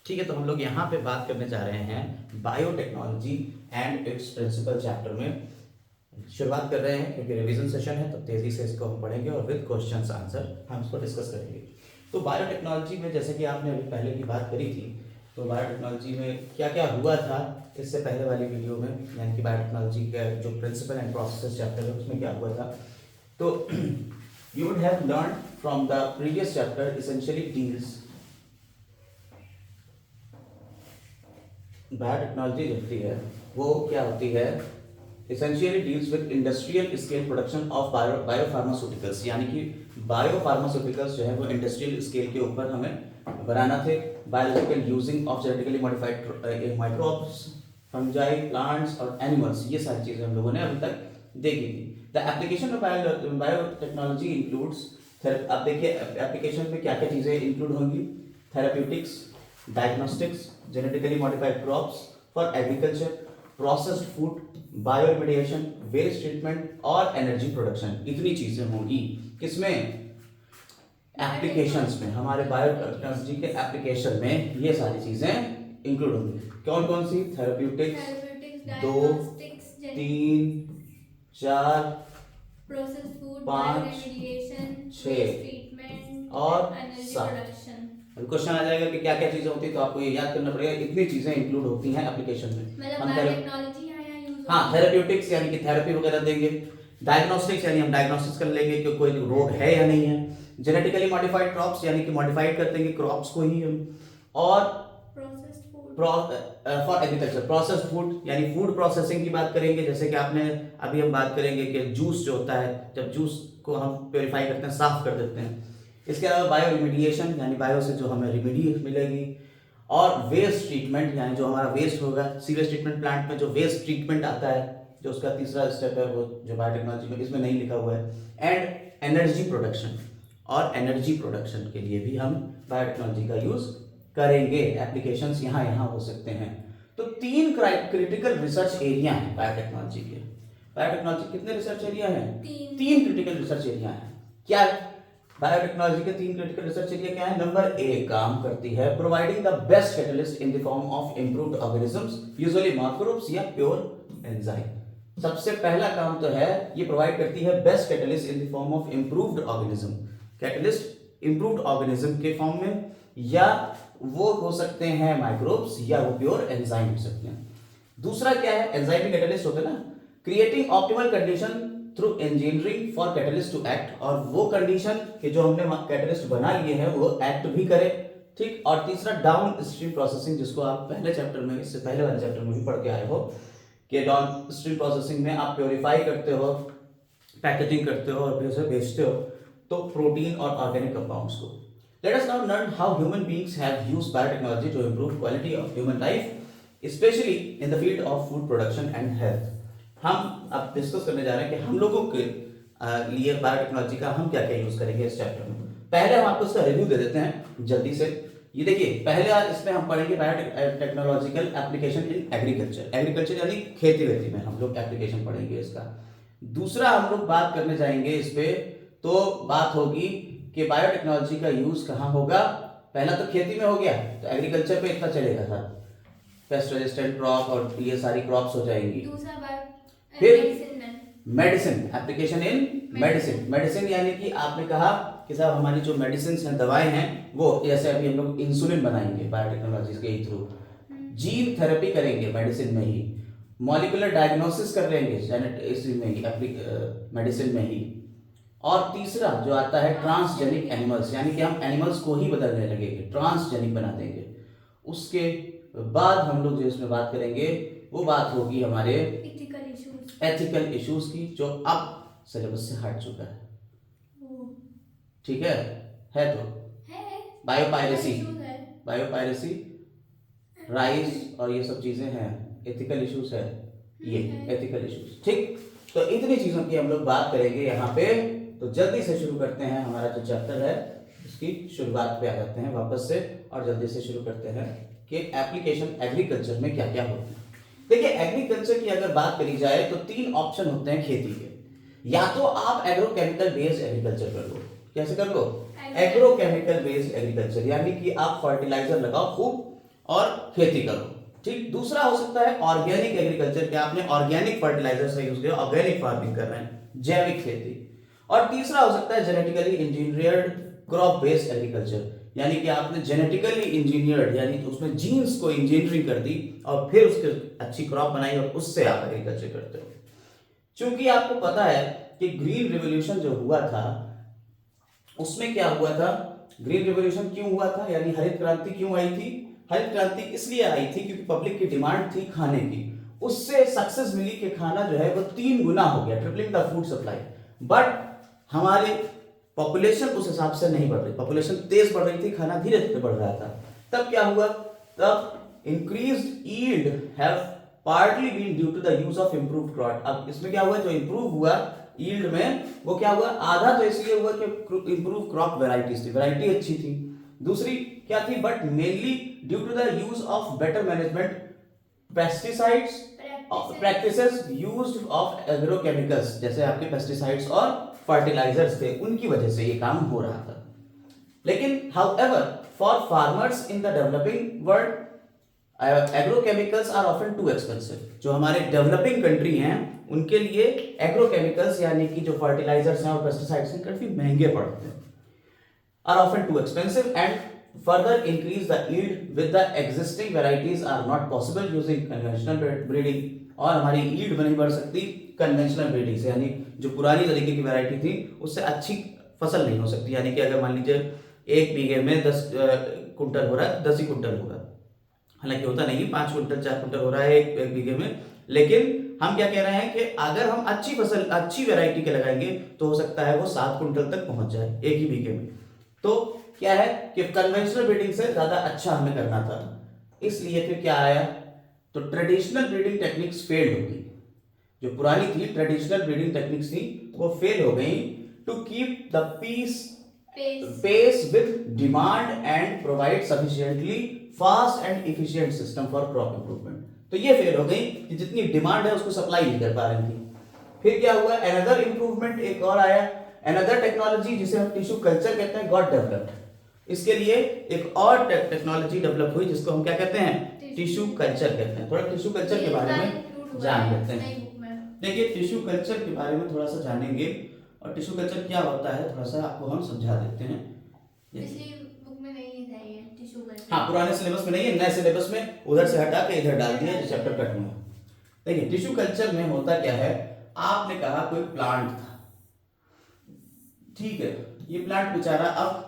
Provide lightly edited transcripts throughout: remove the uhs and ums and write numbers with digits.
ठीक है, तो हम लोग यहाँ पे बात करने जा रहे हैं biotechnology and its principle chapter में। शुरुआत कर रहे हैं क्योंकि रिवीजन सेशन है, तो तेजी से इसको हम पढ़ेंगे और विद क्वेश्चंस आंसर हम इसको डिस्कस करेंगे। तो बायोटेक्नोलॉजी में जैसे कि आपने अभी पहले की बात करी थी, तो बायोटेक्नोलॉजी में क्या क्या हुआ था इससे पहले वाली वीडियो में, यानी कि बायोटेक्नोलॉजी का जो प्रिंसिपल एंड प्रोसेस चैप्टर है उसमें क्या हुआ था। तो you would have learn from the previous chapter essentially deals biotechnology जो होती है वो क्या होती है, essentially deals with industrial scale production of biopharmaceuticals, यानी कि बायोफार्मास्यूटिकल्स जो है वो इंडस्ट्रियल स्केल के ऊपर हमें बनाना थे। Biological using of genetically modified microbes, fungi, plants और एनिमल्स, ये सारी चीजें हम लोगों ने अभी तक देखी थी। The application of biotechnology includes, अब देखिए एप्लीकेशन में क्या क्या चीजें इंक्लूड होंगी। Therapeutics, diagnostics, genetically modified crops for agriculture, processed food, bioremediation, waste treatment और एनर्जी प्रोडक्शन, इतनी चीजें होंगी किसमें, एप्लीकेशंस में। हमारे बायोटेक्नोलॉजी के एप्लीकेशन में ये सारी चीजें इंक्लूड होंगी। कौन कौन सी, थेराप्यूटिक्स, दो, तीन, चार, प्रोसेस फूड, 5, बायोरेमिडिएशन, 6 ट्रीटमेंट और एनर्जी 7। प्रोडक्शन। अभी क्वेश्चन आ जाएगा कि क्या क्या चीजें होती है, तो आपको ये याद करना पड़ेगा, इतनी चीजें इंक्लूड होती हैं एप्लीकेशन में। मतलब हम बायोटेक्नोलॉजी यहाँ यूज हाँ, थेराप्यूटिक्स यानी कि थेरेपी वगैरह देंगे। डायग्नोस्टिक्स यानी हम डायग्नोस्टिक्स कर लेंगे कि कोई रोग है या नहीं है। जेनेटिकली मॉडिफाइड क्रॉप्स यानी कि मॉडिफाइड कर देंगे क्रॉप्स को ही हम। और processed food for agriculture processed food यानी फूड प्रोसेसिंग की बात करेंगे। जैसे कि आपने अभी हम बात करेंगे कि जूस जो होता है, जब जूस को हम प्योरीफाई करते हैं, साफ कर देते हैं। इसके अलावा बायो रिमीडिएशन यानी बायो से जो हमें रिमीडी मिलेगी। और वेस्ट ट्रीटमेंट यानी जो हमारा वेस्ट होगा, सीवेज ट्रीटमेंट प्लांट में जो वेस्ट ट्रीटमेंट आता है, जो उसका तीसरा स्टेप है, वो जो बायोटेक्नोलॉजी में इसमें नहीं लिखा हुआ है। एंड एनर्जी प्रोडक्शन, और एनर्जी प्रोडक्शन के लिए भी हम बायोटेक्नोलॉजी का यूज करेंगे। एप्लीकेशंस यहाँ यहाँ हो सकते हैं। तो 3 क्रिटिकल रिसर्च एरिया हैं बायोटेक्नोलॉजी के। बायोटेक्नोलॉजी कितने रिसर्च एरिया हैं, 3 क्रिटिकल रिसर्च एरिया हैं। क्या बायोटेक्नोलॉजी के 3 क्रिटिकल रिसर्च एरिया क्या है। नंबर 1 काम करती है providing the best catalyst in the form of improved organisms, usually microbes या प्योर एंजाइम। सबसे पहला काम तो है ये प्रोवाइड करती है best catalyst in the form of improved organism. Catalyst improved organism के फॉर्म में, या वो हो सकते हैं माइक्रोब्स या वो प्योर एंजाइम हो सकते हैं। दूसरा क्या है, एंजाइम कैटलिस्ट होते हैं ना, creating optimal condition through engineering for catalyst to act, और वो कंडीशन के जो हमने कैटलिस्ट बना लिए हैं वो एक्ट भी करे। ठीक। और तीसरा डाउन स्ट्रीम प्रोसेसिंग, जिसको आप पहले चैप्टर में, इससे पहले वाले चैप्टर में भी पढ़ के आए हो, कि डाउन स्ट्रीम प्रोसेसिंग में आप प्योरीफाई करते हो, पैकेजिंग करते हो और फिर उसे बेचते हो, तो प्रोटीन और ऑर्गेनिक कंपाउंड्स को। Let us now learn how human beings have used biotechnology to improve quality of human life, especially in the field of food production and health. हम अब डिस्कस करने जा रहे हैं कि हम लोगों के लिए बायोटेक्नोलॉजी का हम क्या क्या यूज करेंगे इस चैप्टर में। पहले हम आपको इसका रिव्यू दे देते हैं जल्दी से। ये देखिए, पहले इसमें हम पढ़ेंगे biotechnological application in agriculture. Agriculture यानी खेती वेती में हम लोग एप्लीकेशन पढ़ेंगे इसका। दूसरा हम लोग बात करने जाएंगे इस पे, तो बात होगी कि बायोटेक्नोलॉजी का यूज कहाँ होगा। पहला तो खेती में हो गया, तो एग्रीकल्चर पे इतना चलेगा था, पेस्ट रेजिस्टेंट क्रॉप और ये सारी क्रॉप्स हो जाएंगी। दूसरा बार फिर medicine medicine, application in medicine. Medicine यानी कि आपने कहा कि साहब हमारी जो मेडिसिन हैं, दवाएं हैं, वो जैसे अभी हम लोग इंसुलिन बनाएंगे बायोटेक्नोलॉजी के थ्रू। जीन थेरेपी करेंगे मेडिसिन में ही। मॉलिक्यूलर डायग्नोसिस कर लेंगे इसी में ही, मेडिसिन में ही। और तीसरा जो आता है ट्रांसजेनिक एनिमल्स, यानी कि हम एनिमल्स को ही बदलने लगेंगे, ट्रांसजेनिक बना देंगे। उसके बाद हम लोग जो इसमें बात करेंगे वो बात होगी हमारे एथिकल इश्यूज की, जो अब सिलेबस से हट चुका है। ठीक है तो बायोपायरेसी, बायोपायरेसी, राइस और ये सब चीजें हैं, एथिकल इश्यूज है ये, एथिकल इश्यूज। ठीक, तो इतनी चीजों की हम लोग बात करेंगे यहाँ पे। तो जल्दी से शुरू करते हैं, हमारा जो चैप्टर है उसकी शुरुआत पे आ जाते हैं वापस से, और जल्दी से शुरू करते हैं कि एप्लीकेशन एग्रीकल्चर में क्या क्या होते हैं। देखिए, एग्रीकल्चर की अगर बात करी जाए तो 3 ऑप्शन होते हैं खेती के। या तो आप एग्रोकेमिकल बेस्ड एग्रीकल्चर कर लो। कैसे कर लो, एग्रोकेमिकल बेस्ड एग्रीकल्चर, यानी कि आप फर्टिलाइजर लगाओ खूब और खेती करो। ठीक, दूसरा हो सकता है ऑर्गेनिक एग्रीकल्चर, क्या आपने ऑर्गेनिक फर्टिलाइजर का यूज किया, ऑर्गेनिक फार्मिंग कर रहे हैं, जैविक खेती। और तीसरा हो सकता है genetically engineered crop based agriculture, यानी कि आपने जेनेटिकली इंजीनियर्ड यानी उसमें जीन्स को इंजीनियरिंग कर दी और फिर उसके अच्छी क्रॉप बनाई और उससे आप एग्रीकल्चर करते हो। क्योंकि आपको पता है कि ग्रीन रिवॉल्यूशन जो हुआ था उसमें क्या हुआ था, ग्रीन रिवॉल्यूशन क्यों हुआ था, यानी हरित क्रांति क्यों आई थी? हरित क्रांति इसलिए आई थी क्योंकि पब्लिक की डिमांड थी खाने की, उससे सक्सेस मिली कि खाना जो है वो 3 गुना हो गया, tripling the food supply. But हमारे पॉपुलेशन उस हिसाब से नहीं बढ़ रही, पॉपुलेशन तेज बढ़ रही थी, खाना धीरे धीरे बढ़ रहा था। तब क्या हुआ, तब increased yield have partly been due to the use of improved crop. अब इसमें क्या हुआ, जो इंप्रूव हुआ यील्ड में वो क्या हुआ, आधा तो इसलिए हुआ कि इंप्रूव क्रॉप वैरायटीज थी, वैरायटी अच्छी थी। दूसरी क्या थी, but mainly due to the use of better management pesticides practices used of agrochemicals, जैसे आपके पेस्टिसाइड्स और फर्टिलाइजर्स थे, उनकी वजह से ये काम हो रहा था। लेकिन however for farmers in the developing world agrochemicals are often too expensive. जो हमारे डेवलपिंग कंट्री हैं उनके लिए एग्रोकेमिकल्स यानी कि जो फर्टिलाइजर्स हैं और पेस्टिसाइड्स हैं काफी महंगे पड़ते हैं, are often too expensive and further increase the yield with the existing varieties are not possible using conventional breeding. और हमारी यील्ड नहीं बढ़ सकती कन्वेंशनल ब्रीडिंग से, यानी जो पुरानी तरीके की वैरायटी थी उससे अच्छी फसल नहीं हो सकती। यानी कि अगर मान लीजिए 1 बीघे में 10 कुंटल हो रहा है, 10 ही कुंटल होगा, हालांकि होता नहीं, 5 कुंटल 4 कुंटल हो रहा है एक बीघे में। लेकिन हम क्या कह रहे हैं कि अगर हम अच्छी फसल अच्छी वैरायटी के लगाएंगे तो हो सकता है वो 7 कुंटल तक पहुंच जाए एक ही बीघे में। तो क्या है कि कन्वेंशनल ब्रीडिंग से ज्यादा अच्छा हमें करना था, इसलिए फिर क्या आया, तो ट्रेडिशनल ब्रीडिंग टेक्निक्स फेल हो गई। जो पुरानी थी ट्रेडिशनल ब्रीडिंग टेक्निक्स थी वो फेल हो गई to keep the pace with demand and provide sufficiently fast and efficient system for crop improvement. तो ये फेल हो गई कि जितनी डिमांड है उसको सप्लाई नहीं कर पा रही थी। फिर क्या हुआ, अनदर इंप्रूवमेंट एक और आया, अनदर टेक्नोलॉजी जिसे हम टिश्यू कल्चर कहते हैं गॉट डेवलप्ड। इसके लिए एक और टेक्नोलॉजी डेवलप हुई जिसको हम क्या कहते हैं, टिश्यू कल्चर कहते हैं। थोड़ा टिश्यू कल्चर के बारे में जान लेते हैं। देखिए टिश्यू कल्चर के बारे में थोड़ा सा जानेंगे और टिश्यू कल्चर क्या होता है थोड़ा सा आपको हम समझा देते हैं। हाँ, पुराने सिलेबस में नहीं है, नए सिलेबस में उधर से हटा के इधर डाल दिया, चैप्टर कट हुआ। देखिए टिश्यू कल्चर में होता क्या है, आपने कहा कोई प्लांट था, ठीक है, ये प्लांट बेचारा अब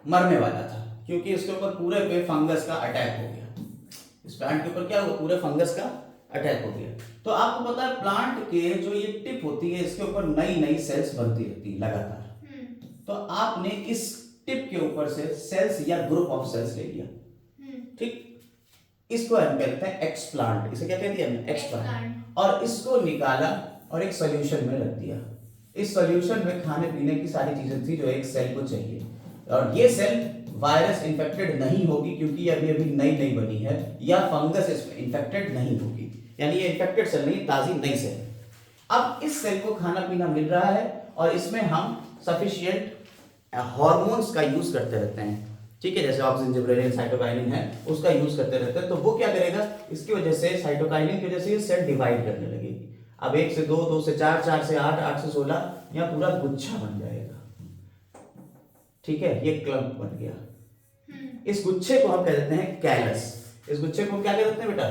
मरने वाला था क्योंकि इसके ऊपर पूरे पे फंगस का अटैक हो गया। इस प्लांट के ऊपर क्या हुआ, पूरे फंगस का अटैक हो गया। तो आपको पता है प्लांट के जो ये टिप होती है इसके ऊपर नई नई सेल्स बनती रहती है लगातार। तो आपने इस टिप के ऊपर से सेल्स या ग्रुप ऑफ सेल्स ले लिया, ठीक, इसको हम कहते हैं एक्सप्लांट, इसे क्या कहते हैं हमने, एक्सप्लांट, और इसको निकाला और एक सॉल्यूशन में रख दिया। इस सॉल्यूशन में खाने पीने की सारी चीजें थी जो एक सेल को चाहिए, और ये सेल वायरस इन्फेक्टेड नहीं होगी क्योंकि ये अभी अभी नई नई बनी है, या फंगस इसमें इन्फेक्टेड नहीं होगी, यानी ये इन्फेक्टेड सेल नहीं, ताजी नई सेल। अब इस सेल को खाना पीना मिल रहा है और इसमें हम सफिशिएंट हार्मोन्स का यूज करते रहते हैं, ठीक है, जैसे ऑक्सिन, जिबरेलिन, साइटोकाइनिन है, उसका यूज करते रहते हैं। तो वो क्या करेगा, इसकी वजह से साइटोकाइनिन की वजह से ये सेल डिवाइड करने लगेगी। अब 1 से 2, 2 से 4, 4 से 8, 8 से 16, या पूरा गुच्छा बन जाएगा, ठीक है, ये क्लम्प बन गया। इस गुच्छे को हम कह देते हैं कैलस। इस गुच्छे को हम क्या कह देते हैं बेटा,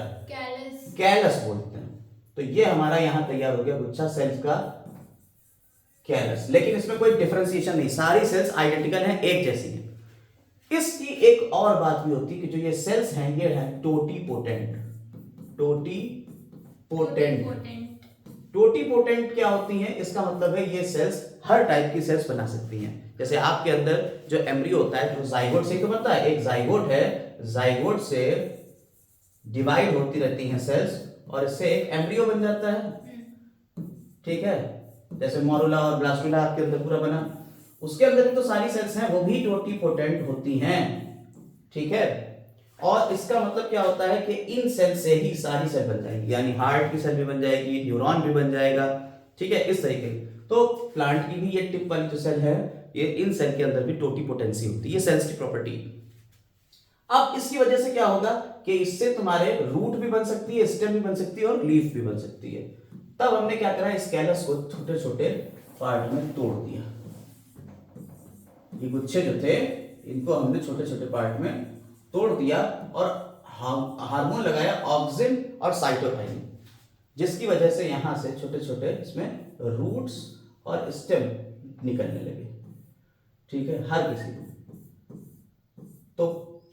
कैलस बोलते हैं। तो ये हमारा यहां तैयार हो गया गुच्छा सेल्स का कैलस। लेकिन इसमें कोई डिफरेंशिएशन नहीं, सारी सेल्स आइडेंटिकल हैं, एक जैसी हैं। इसकी एक और बात भी होती है कि जो ये सेल्स हैं ये हैं टोटीपोटेंट। टोटीपोटेंट क्या होती हैं, इसका मतलब है ये सेल्स हर टाइप की सेल्स बना सकती हैं। जैसे आपके अंदर जो एम्ब्रियो होता है जो जाइगोट से तो बनता है, एक जाइगोट है, जाइगोट से डिवाइड होती रहती हैं सेल्स और इससे एक एम्ब्रियो बन जाता है, ठीक है, जैसे मोरुला और ब्लास्टुला आपके अंदर पूरा बना, उसके अंदर भी तो सारी सेल्स हैं, वो भी टोटीपोटेंट होती हैं, ठीक है। और इसका मतलब क्या होता है कि इन सेल से ही सारी सेल बन जाएगी, यानी हार्ट की सेल भी बन जाएगी, न्यूरॉन भी बन जाएगा, ठीक है, इस तरीके। तो प्लांट की भी ये टिप वाली जो सेल है, ये इन सेल के अंदर भी टोटीपोटेंसी होती है, ये सेल्स की प्रॉपर्टी। अब इसकी वजह से क्या होगा कि इससे तुम्हारे रूट भी बन सकती है, स्टेम भी बन सकती है और लीफ भी बन सकती है। तब हमने क्या करा, इस कैलस को छोटे छोटे पार्ट में तोड़ दिया। ये गुच्छे जो थे इनको हमने छोटे छोटे पार्ट में तोड़ दिया और हार्मोन लगाया ऑक्सिन और साइटोकाइनिन, जिसकी वजह से यहां से छोटे छोटे इसमें रूट्स और स्टेम निकलने लगे। ठीक है, हर किसी को तो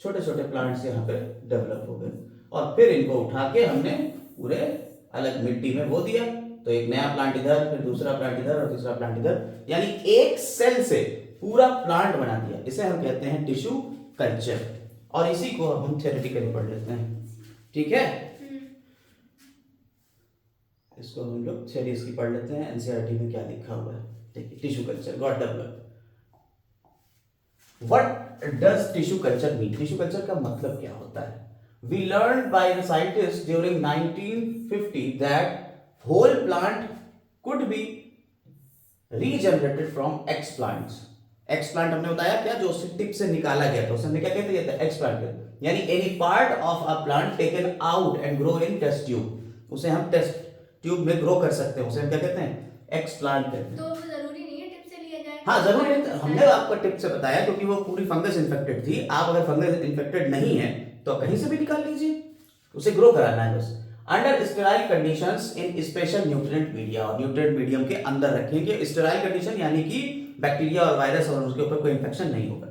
छोटे छोटे प्लांट्स यहाँ पे डेवलप हो गए और फिर इनको उठा के हमने पूरे अलग मिट्टी में बो दिया। तो एक नया प्लांट इधर, फिर दूसरा प्लांट इधर और तीसरा प्लांट इधर, यानी एक सेल से पूरा प्लांट बना दिया। इसे हम कहते हैं टिश्यू कल्चर और इसी को हम थ्योरेटिकली पढ़ लेते हैं। ठीक है, इसको हम लोग थ्योरी इसकी पढ़ लेते हैं, एनसीईआरटी में क्या लिखा हुआ है। देखिए, tissue culture got develop. What does tissue culture mean? Tissue culture का मतलब क्या होता है? We learn by the scientist during 1950 that whole plant could be regenerated from explants. Explant हमने बताया क्या, जो उस टिप से निकाला गया था, उसे हमने क्या कहते थे? एक्सप्लांट। यानी any part of a plant taken out and grow in test tube, उसे हम टेस्ट ट्यूब में ग्रो कर सकते हैं, उसे हम क्या कहते हैं? एक्सप्लांट कहते हैं। तो वो जरूरी नहीं है टिप से लिया जाए? हाँ जरूरी है, हमने आपको टिप से बताया क्योंकि वो पूरी फंगस इन्फेक्टेड थी। आप अगर फंगस इन्फेक्टेड नहीं है तो कहीं से भी निकाल लीजिए, उसे ग्रो कराना है बस। अंडर स्टेराइल कंडीशंस इन स्पेशल न्यूट्रिएंट मीडिया, और न्यूट्रिएंट मीडियम के अंदर रखेंगे। स्टेराइल कंडीशन यानी कि बैक्टीरिया और वायरस और उसके ऊपर कोई इंफेक्शन नहीं होगा।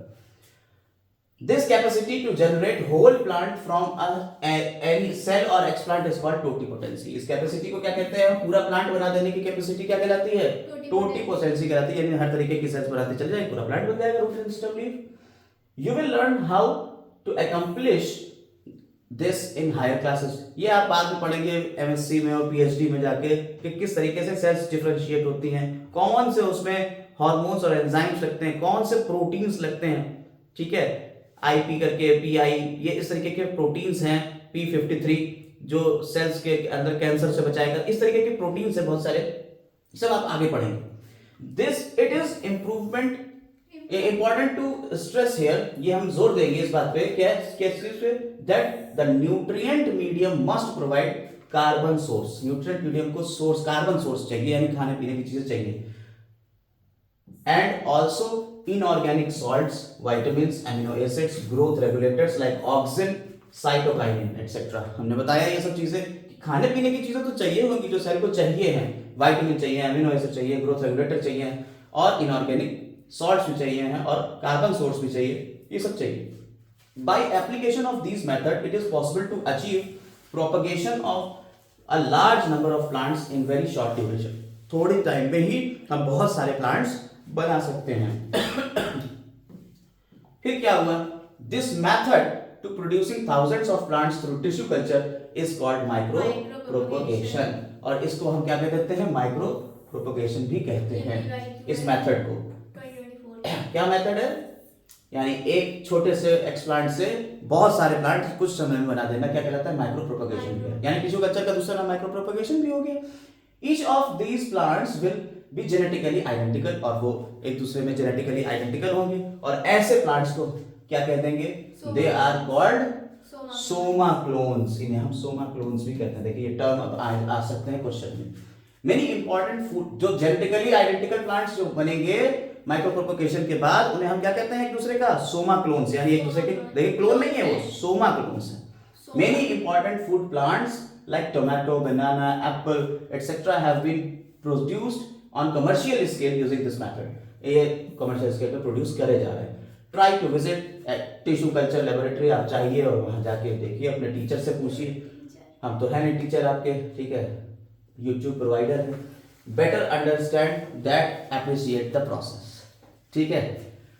This capacity to generate whole plant from any cell or explant is called totipotency. इस कैपेसिटी को क्या कहते हैं? पूरा प्लांट बना देने की कैपेसिटी क्या कहलाती है? टोटिपोटेंसी कहलाती है। यानी हर तरीके की सेल्स बनाते चले जाए, पूरा प्लांट बन जाएगा, root and stem leaf. You will learn how to accomplish this in higher classes. ये आप बाद में पढ़ेंगे एमएससी में और पीएचडी में जाके कि किस तरीके से सेल्स डिफरेंशिएट होती हैं, कौन से उसमें हार्मोन्स और एंजाइम्स लगते हैं, कौन से प्रोटीन्स लगते हैं। ठीक है, आईपी करके पीआई, ये इस तरीके के प्रोटीन्स हैं। P53 जो सेल्स के अंदर कैंसर से बचाएगा, इस तरीके के प्रोटीन्स है बहुत सारे, सब आप आगे पढ़ेंगे। This it is improvement important to stress here, ये हम जोर देंगे इस बात पे क्या that the nutrient medium must provide carbon source. Nutrient medium को सोर्स कार्बन सोर्स चाहिए, यानी खाने पीने की चीजें चाहिए। And also inorganic salts, vitamins, amino acids, growth regulators like auxin, cytokinin etcetera. हमने बताया ये सब चीजें, खाने पीने की चीजें तो चाहिए होंगी जो सेल को चाहिए हैं। विटामिन चाहिए, अमीनो एसिड चाहिए, ग्रोथ रेगुलेटर चाहिए और इनऑर्गेनिक सॉल्ट्स भी चाहिए हैं और कार्बन सोर्स भी चाहिए, ये सब चाहिए। By application of this method it is possible to achieve propagation of a large number of plants in very short duration. थोड़े टाइम में ही हम बहुत सारे प्लांट्स बना सकते हैं। फिर क्या हुआ? This method to producing thousands of plants through tissue culture is called micro propagation, और इसको हम क्या कहते हैं? माइक्रो प्रोपगेशन भी कहते हैं इस मेथड को। क्या मेथड है? यानी एक छोटे से एक्सप्लांट से बहुत सारे प्लांट कुछ समय में बना देना, क्या कहलाता है? Micro propagation. यानी टिश्यू कल्चर का दूसरा नाम माइक्रो प्रोपगेशन भी हो गया। Each of these plants will be genetically identical, और वो एक दूसरे में जेनेटिकली आइडेंटिकल होंगे, और ऐसे प्लांट्स को क्या कह देंगे? They are called soma clones. इन्हें हम सोमा क्लोन्स भी कहते हैं। देखिए ये टर्म अब आ सकते हैं क्वेश्चन में। मेनी इंपॉर्टेंट फूड, जो जेनेटिकली आइडेंटिकल प्लांट्स जो बनेंगे माइक्रो प्रोपगेशन के बाद, उन्हें हम क्या कहते हैं? एक दूसरे का सोमा क्लोन्स, यानी एक दूसरे के, देखिए क्लोन नहीं है वो, सोमा क्लोन्स है। Many important food plants like tomato, banana, apple etcetera have been produced on commercial scale using this method. ये कमर्शियल स्केल पे प्रोड्यूस करे जा रहे हैं। Try to visit tissue culture laboratory, आप चाहिए और वहां जाके देखिए, अपने टीचर से पूछिए। हम तो है नहीं टीचर आपके, ठीक है, यूट्यूब प्रोवाइडर है। Better understand that appreciate the process. ठीक है,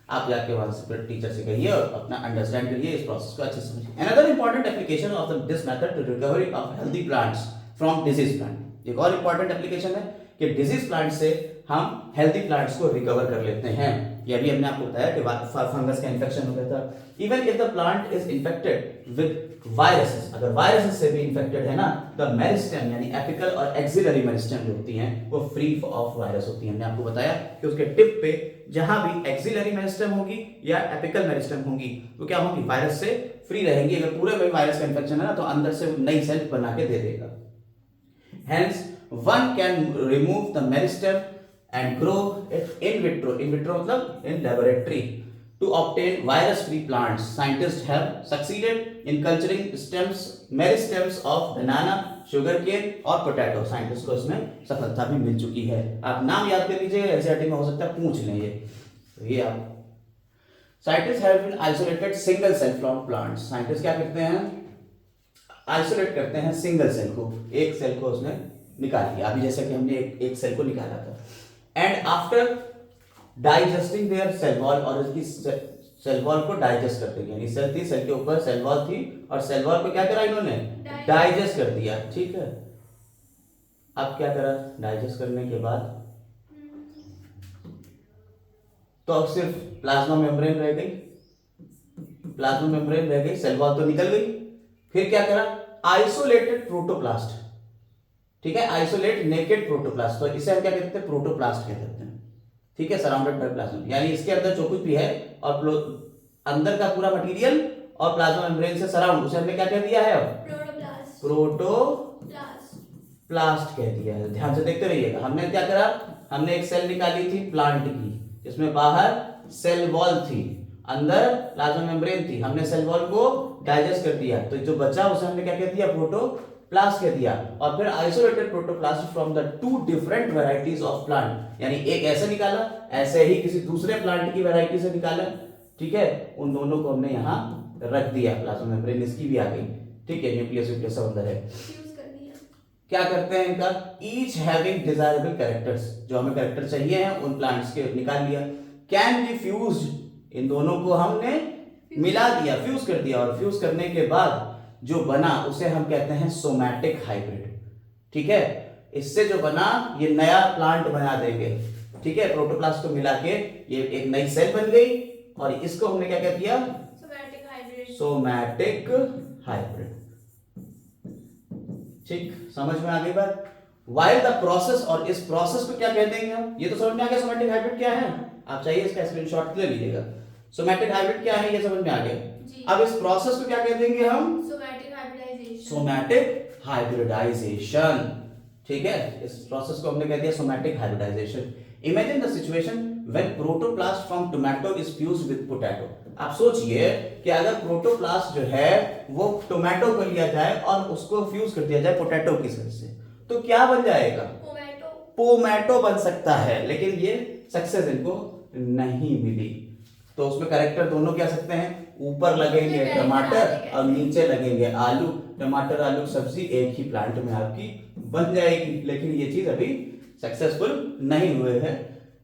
आप जाके वहां से टीचर से कहिए और अपना अंडरस्टैंड करिए, इस प्रोसेस को अच्छे से समझिए। Another important application of this method to recovery of healthy plants from disease plant. एक और इंपॉर्टेंट एप्लीकेशन है कि डिजीज प्लांट से हम हेल्दी प्लांट्स को रिकवर कर लेते हैं। ये अभी हमने आपको बताया कि फंगस का इन्फेक्शन हो गया था। Even if the plant is infected with viruses, अगर वायरसेस से भी इन्फेक्टेड है ना, द मेरिस्टेम यानी एपिकल और एक्सिलरी मेरिस्टेम जो होती हैं वो फ्री ऑफ वायरस होती हैं। हमने आपको बताया कि उसके टिप पे जहां भी एक्सिलरी मेरिस्टेम होगी या एपिकल मेरिस्टेम होगी वो क्या होगी, वायरस से फ्री रहेंगी। अगर पूरे में वायरस का इन्फेक्शन है ना तो अंदर से नई सेल बना के दे देगा। Hence, one can remove the meristem and grow it in vitro. In vitro मतलब in laboratory to obtain virus-free plants. Scientists have succeeded in culturing meristems of banana, sugarcane और potato. Scientists को इसमें सफलता भी मिल चुकी है। आप नाम याद कर लीजिए, एनसीईआरटी में हो सकता है पूछ लें ये। तो ये आप Scientists have been isolated single cell from plants. Scientists क्या करते हैं, आइसोलेट करते हैं सिंगल सेल को, एक सेल को उसने निकाल लिया, अभी जैसे कि हमने एक सेल को निकाला था। And after digesting their cell wall, और इसकी सेल वॉल को डाइजेस्ट करते हैं, यानी सेल थी, सेल के ऊपर सेल वॉल थी और सेल वॉल को क्या करा इन्होंने, डाइजेस्ट कर दिया। ठीक है, अब क्या करा, डाइजेस्ट करने के बाद तो अब सिर्फ प्लाज्मा मेम्ब्रेन रह गई, प्लाज्मा मेम्ब्रेन रह गई, सेल वॉल तो निकल गई। फिर क्या करा, आइसोलेटेड प्रोटोप्लास्ट। ठीक है, आइसोलेट नेकेड प्रोटोप्लास्ट, तो इसे हम क्या कहते हैं, प्रोटोप्लास्ट कहते हैं। ठीक है, सराउंडेड बाय प्लाज्मा, यानी इसके अंदर जो कुछ भी है और अंदर का पूरा मटेरियल और प्लाज्मा मेम्ब्रेन से सराउंड, उसे हमने क्या कह दिया है, अब प्रोटोप्लास्ट कह दिया है। ध्यान से देखते रहिएगा। हमने क्या करा, हमने एक सेल निकाली थी प्लांट की, जिसमें बाहर सेल वॉल थी, अंदर प्लाज्मा मेम्ब्रेन थी, हमने सेल वॉल को डाइजेस्ट कर दिया, तो जो बचा उसे हमने क्या कह दिया, प्रोटोप्लास्ट कह दिया। और फिर isolated protoplast from the two different varieties of plant, यानी एक ऐसे निकाला, ऐसे ही किसी दूसरे प्लांट की वैरायटी से निकाला। ठीक है, उन दोनों को हमने यहाँ रख दिया, प्लाज्मा मेम्ब्रेन इसकी भी आ गई। ठीक है, न्यूक्लियस अंदर है, क्या करते हैं इनका, ईच हैविंग डिजायरेबल कैरेक्टर्स, जो हमें कैरेक्टर चाहिए हैं उन प्लांट्स के निकाल लिया। कैन बी फ्यूज्ड, इन दोनों को हमने मिला दिया, फ्यूज कर दिया, और फ्यूज करने के बाद जो बना उसे हम कहते हैं सोमैटिक हाइब्रिड। ठीक है, इससे जो बना ये नया प्लांट बना देंगे। ठीक है, प्रोटोप्लास्ट को मिला के ये एक नई सेल बन गई और इसको हमने क्या कह दिया, सोमैटिक हाइब्रिड। ठीक, समझ में आ गई बात। वाइल द प्रोसेस, और इस प्रोसेस को क्या कह देंगे हम, ये तो समझ में आ गया सोमैटिक हाइब्रिड क्या है, आप चाहिए इसका स्क्रीनशॉट ले लीजिएगा। सोमैटिक हाइब्रिड क्या है ये समझ में आ गया। अब इस प्रोसेस को क्या कह देंगे हम, सोमैटिक हाइब्रिडाइजेशन। ठीक है, इस प्रोसेस को हमने कह दिया somatic hybridisation. Imagine the situation when protoplast from tomato is fused with potato. आप सोचिए कि अगर प्रोटोप्लास्ट जो है वो टोमेटो को लिया जाए और उसको फ्यूज कर दिया जाए पोटैटो की सेल से, तो क्या बन जाएगा, पोमैटो बन सकता है। लेकिन ये सक्सेस इनको नहीं मिली, तो उसमें कैरेक्टर दोनों क्या सकते हैं, ऊपर लगेंगे टमाटर और नीचे लगेंगे आलू, टमाटर आलू सब्जी एक ही प्लांट में आपकी बन जाएगी। लेकिन ये चीज अभी सक्सेसफुल नहीं हुए हैं।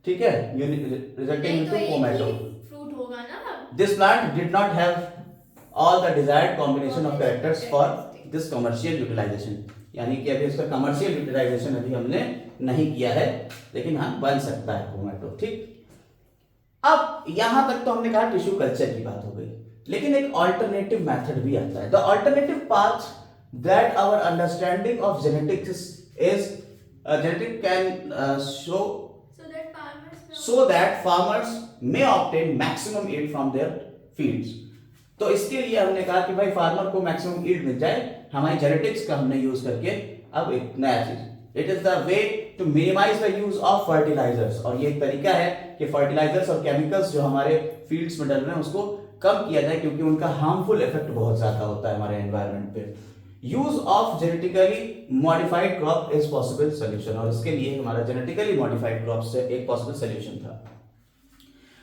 ठीक है, रिजल्टिंग इनटू पोमैटो। फ्रूट होगा ना। This plant did not have all the desired combination of characters for this commercial utilisation, यानी कि अभी इसका कमर्शियल यूटिलाइजेशन अभी हमने नहीं किया है, लेकिन हाँ बन सकता है पोमैटो। ठीक, अब यहां तक तो हमने कहा टिश्यू कल्चर की बात हो गई, लेकिन एक ऑल्टरनेटिव मेथड भी आता है। The alternative path that our understanding of genetics is genetic can show so that farmers may obtain maximum yield from their fields। तो इसके लिए हमने कहा कि भाई फार्मर को मैक्सिमम यील्ड मिल जाए, हमारी जेनेटिक्स का हमने यूज करके अब एक नया चीज, it is the way to minimize the use of fertilizers. और ये एक तरीका है कि फर्टिलाइजर्स और केमिकल्स जो हमारे फील्ड्स में डल रहे हैं उसको कम किया जाए, क्योंकि उनका हार्मफुल इफेक्ट बहुत ज्यादा होता है हमारे एनवायरनमेंट पे। Use of genetically modified crop is possible solution, और इसके लिए हमारा जेनेटिकली मॉडिफाइड क्रॉप से एक पॉसिबल सोल्यूशन था।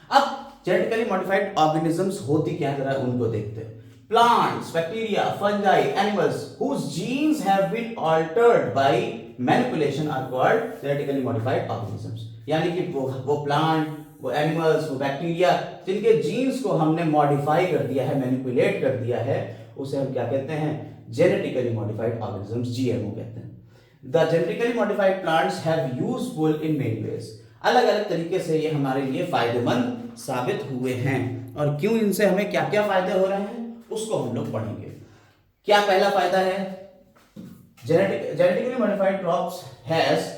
अब जेनेटिकली मॉडिफाइड ऑर्गेनिजम्स होती क्या, जरा उनको देखते हैं। Plants, bacteria, fungi, animals whose genes have been altered by manipulation are called genetically modified organisms। यानी कि वो प्लांट, वो एनिमल्स, वो बैक्टीरिया जिनके जीन्स को हमने मॉडिफाई कर दिया है, मैनिपुलेट कर दिया है, उसे हम क्या कहते हैं, जेनेटिकली मॉडिफाइड ऑर्गेनिजम्स, जीएमओ कहते हैं। The genetically modified plants have useful in many ways, अलग अलग तरीके से ये हमारे लिए फायदेमंद साबित हुए हैं और क्यों इनसे हमें क्या क्या फायदे हो रहे हैं उसको हम लोग पढ़ेंगे। क्या पहला फायदा है, genetically modified crops has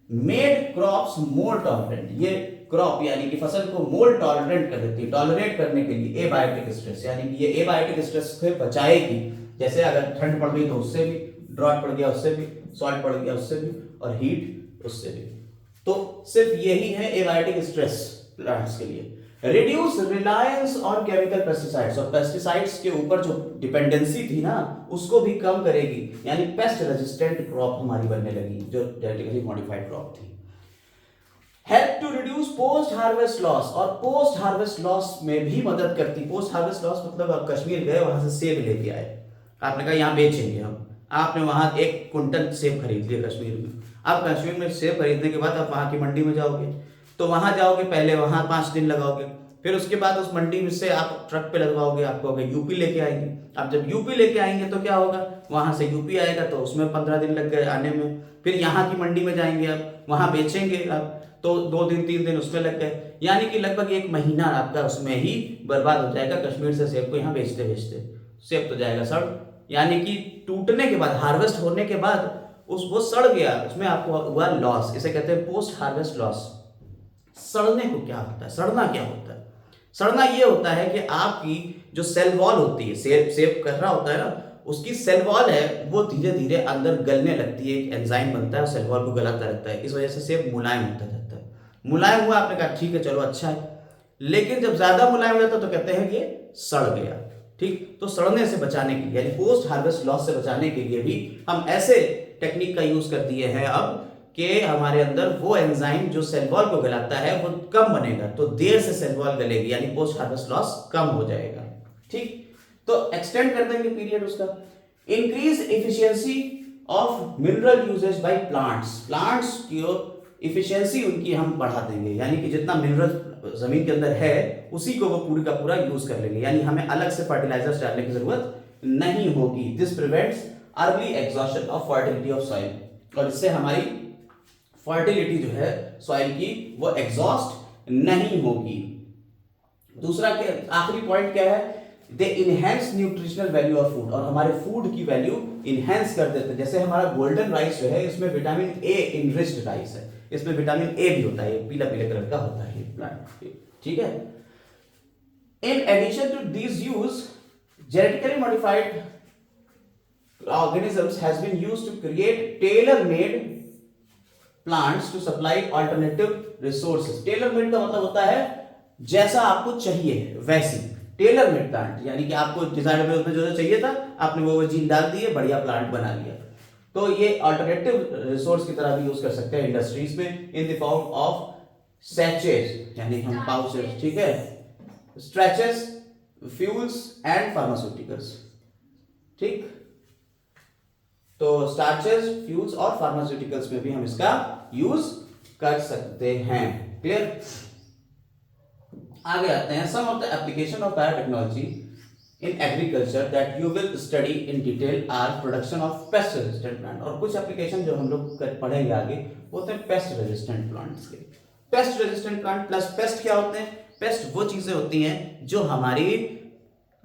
made crops more tolerant. ये क्रॉप यानी कि फसल को मोर टॉलरेंट कर देती है, टॉलरेट करने के लिए एबायोटिक स्ट्रेस, यानी कि ये एबायोटिक स्ट्रेस से बचाएगी। जैसे अगर ठंड पड़ गई तो उससे भी, ड्रॉट पड़ गया उससे भी, सॉल्ट पड़ गया उससे भी, और हीट उससे भी। तो सिर्फ यही है एबायोटिक स्ट्रेस प्लांट्स के लिए। Reduce Reliance on chemical pesticides, और पेस्टिसाइड्स के ऊपर जो डिपेंडेंसी थी ना उसको भी कम करेगी, यानी पेस्ट रेजिस्टेंट क्रॉप हमारी बनने लगी जो जेनेटिकली मॉडिफाइड क्रॉप थी। Help to reduce post harvest loss, और पोस्ट हार्वेस्ट लॉस में भी मदद करती। पोस्ट हार्वेस्ट लॉस मतलब आप कश्मीर गए, वहां से सेब लेके आए, आपने कहा यहाँ बेचेंगे हम, आपने वहां 1 कुंटल सेब खरीद लिया कश्मीर में। अब कश्मीर में सेब खरीदने के बाद आप वहां की मंडी में जाओगे, तो वहां जाओगे, पहले वहां 5 दिन लगाओगे, फिर उसके बाद उस मंडी में से आप ट्रक पे लगवाओगे, आपको अगर यूपी लेके आएंगे। अब जब यूपी लेके आएंगे तो क्या होगा, वहां से यूपी आएगा तो उसमें 15 दिन लग गए आने में, फिर यहाँ की मंडी में जाएंगे, अब वहां बेचेंगे अब तो 2 दिन 3 दिन उसमें लग गए, यानी कि लगभग 1 महीना आपका उसमें ही बर्बाद हो जाएगा कश्मीर से सेब को यहाँ बेचते बेचते। सेब तो जाएगा सड़, यानी कि टूटने के बाद, हार्वेस्ट होने के बाद वो सड़ गया, उसमें आपको हुआ लॉस। इसे कहते हैं पोस्ट हार्वेस्ट लॉस। सड़ने को क्या होता है, सड़ना क्या होता है? सड़ना ये होता है कि आपकी जो सेल वॉल होती है, सेब कर रहा होता है ना, उसकी सेल वॉल है वो धीरे धीरे अंदर गलने लगती है, एक एंजाइम बनता है और सेल वॉल को गलाता रहता है, इस वजह से सेब मुलायम होता जाता है। मुलायम हुआ, आपने कहा ठीक है चलो अच्छा है, लेकिन जब ज्यादा मुलायम हो जाता है तो कहते हैं कि सड़ गया। ठीक, तो सड़ने से बचाने के लिए, यानी पोस्ट हार्वेस्ट लॉस से बचाने के लिए भी हम ऐसे टेक्निक का यूज कर दिए हैं अब कि हमारे अंदर वो एंजाइम जो सेल वॉल को गलाता है वो कम बनेगा, तो देर से सेल वॉल गलेगी, यानी पोस्ट हार्वेस्ट लॉस कम हो जाएगा। ठीक, तो एक्सटेंड कर देंगे पीरियड उसका। Increase efficiency of mineral usages by plants, plants की इफिशियंसी उनकी हम बढ़ा देंगे, यानी कि जितना मिनरल जमीन के अंदर है उसी को वो पूरी का पूरा यूज कर लेंगे, यानी हमें अलग से फर्टिलाइजर्स डालने की जरूरत नहीं होगी। This prevents early exhaustion of fertility of soil, और इससे हमारी फर्टिलिटी जो है सॉइल की वो एग्जॉस्ट नहीं होगी। दूसरा क्या, आखिरी पॉइंट क्या है, they enhance nutritional value of food, और हमारे फूड की वैल्यू इनहेंस कर देते हैं। जैसे हमारा गोल्डन राइस जो है इसमें विटामिन ए इनरिच्ड राइस है, इसमें विटामिन ए भी होता है, पीला पीले कलर का होता है प्लांट। ठीक है, in addition to this use genetically modified organisms has been used to create tailor-made plants to supply alternative resources. Tailor-made का मतलब होता है जैसा आपको चाहिए वैसी, टेलर-मेड प्लांट, यानी कि आपको डिजायर में जो चाहिए था आपने वो जीन डाल दिए, बढ़िया प्लांट बना लिया। तो ये अल्टरनेटिव रिसोर्स की तरह भी यूज कर सकते हैं इंडस्ट्रीज में, इन द फॉर्म ऑफ सैचेज, यानी हम पाउचेस, ठीक है, स्ट्रेचेस, फ्यूल्स एंड फार्मास्यूटिकल्स। ठीक, तो स्टार्चेस, फ्यूल्स और फार्मास्यूटिकल्स में भी हम इसका यूज कर सकते हैं। क्लियर? आगे आते हैं, some of the application of biotechnology in agriculture that you will study in detail are production of pest resistant plant, और कुछ एप्लीकेशन जो हम लोग पढ़ेंगे आगे वो होते हैं पेस्ट रेजिस्टेंट प्लांट्स के। Paste resistant plant plus paste क्या होते हैं? पेस्ट वो चीजें होती हैं जो हमारी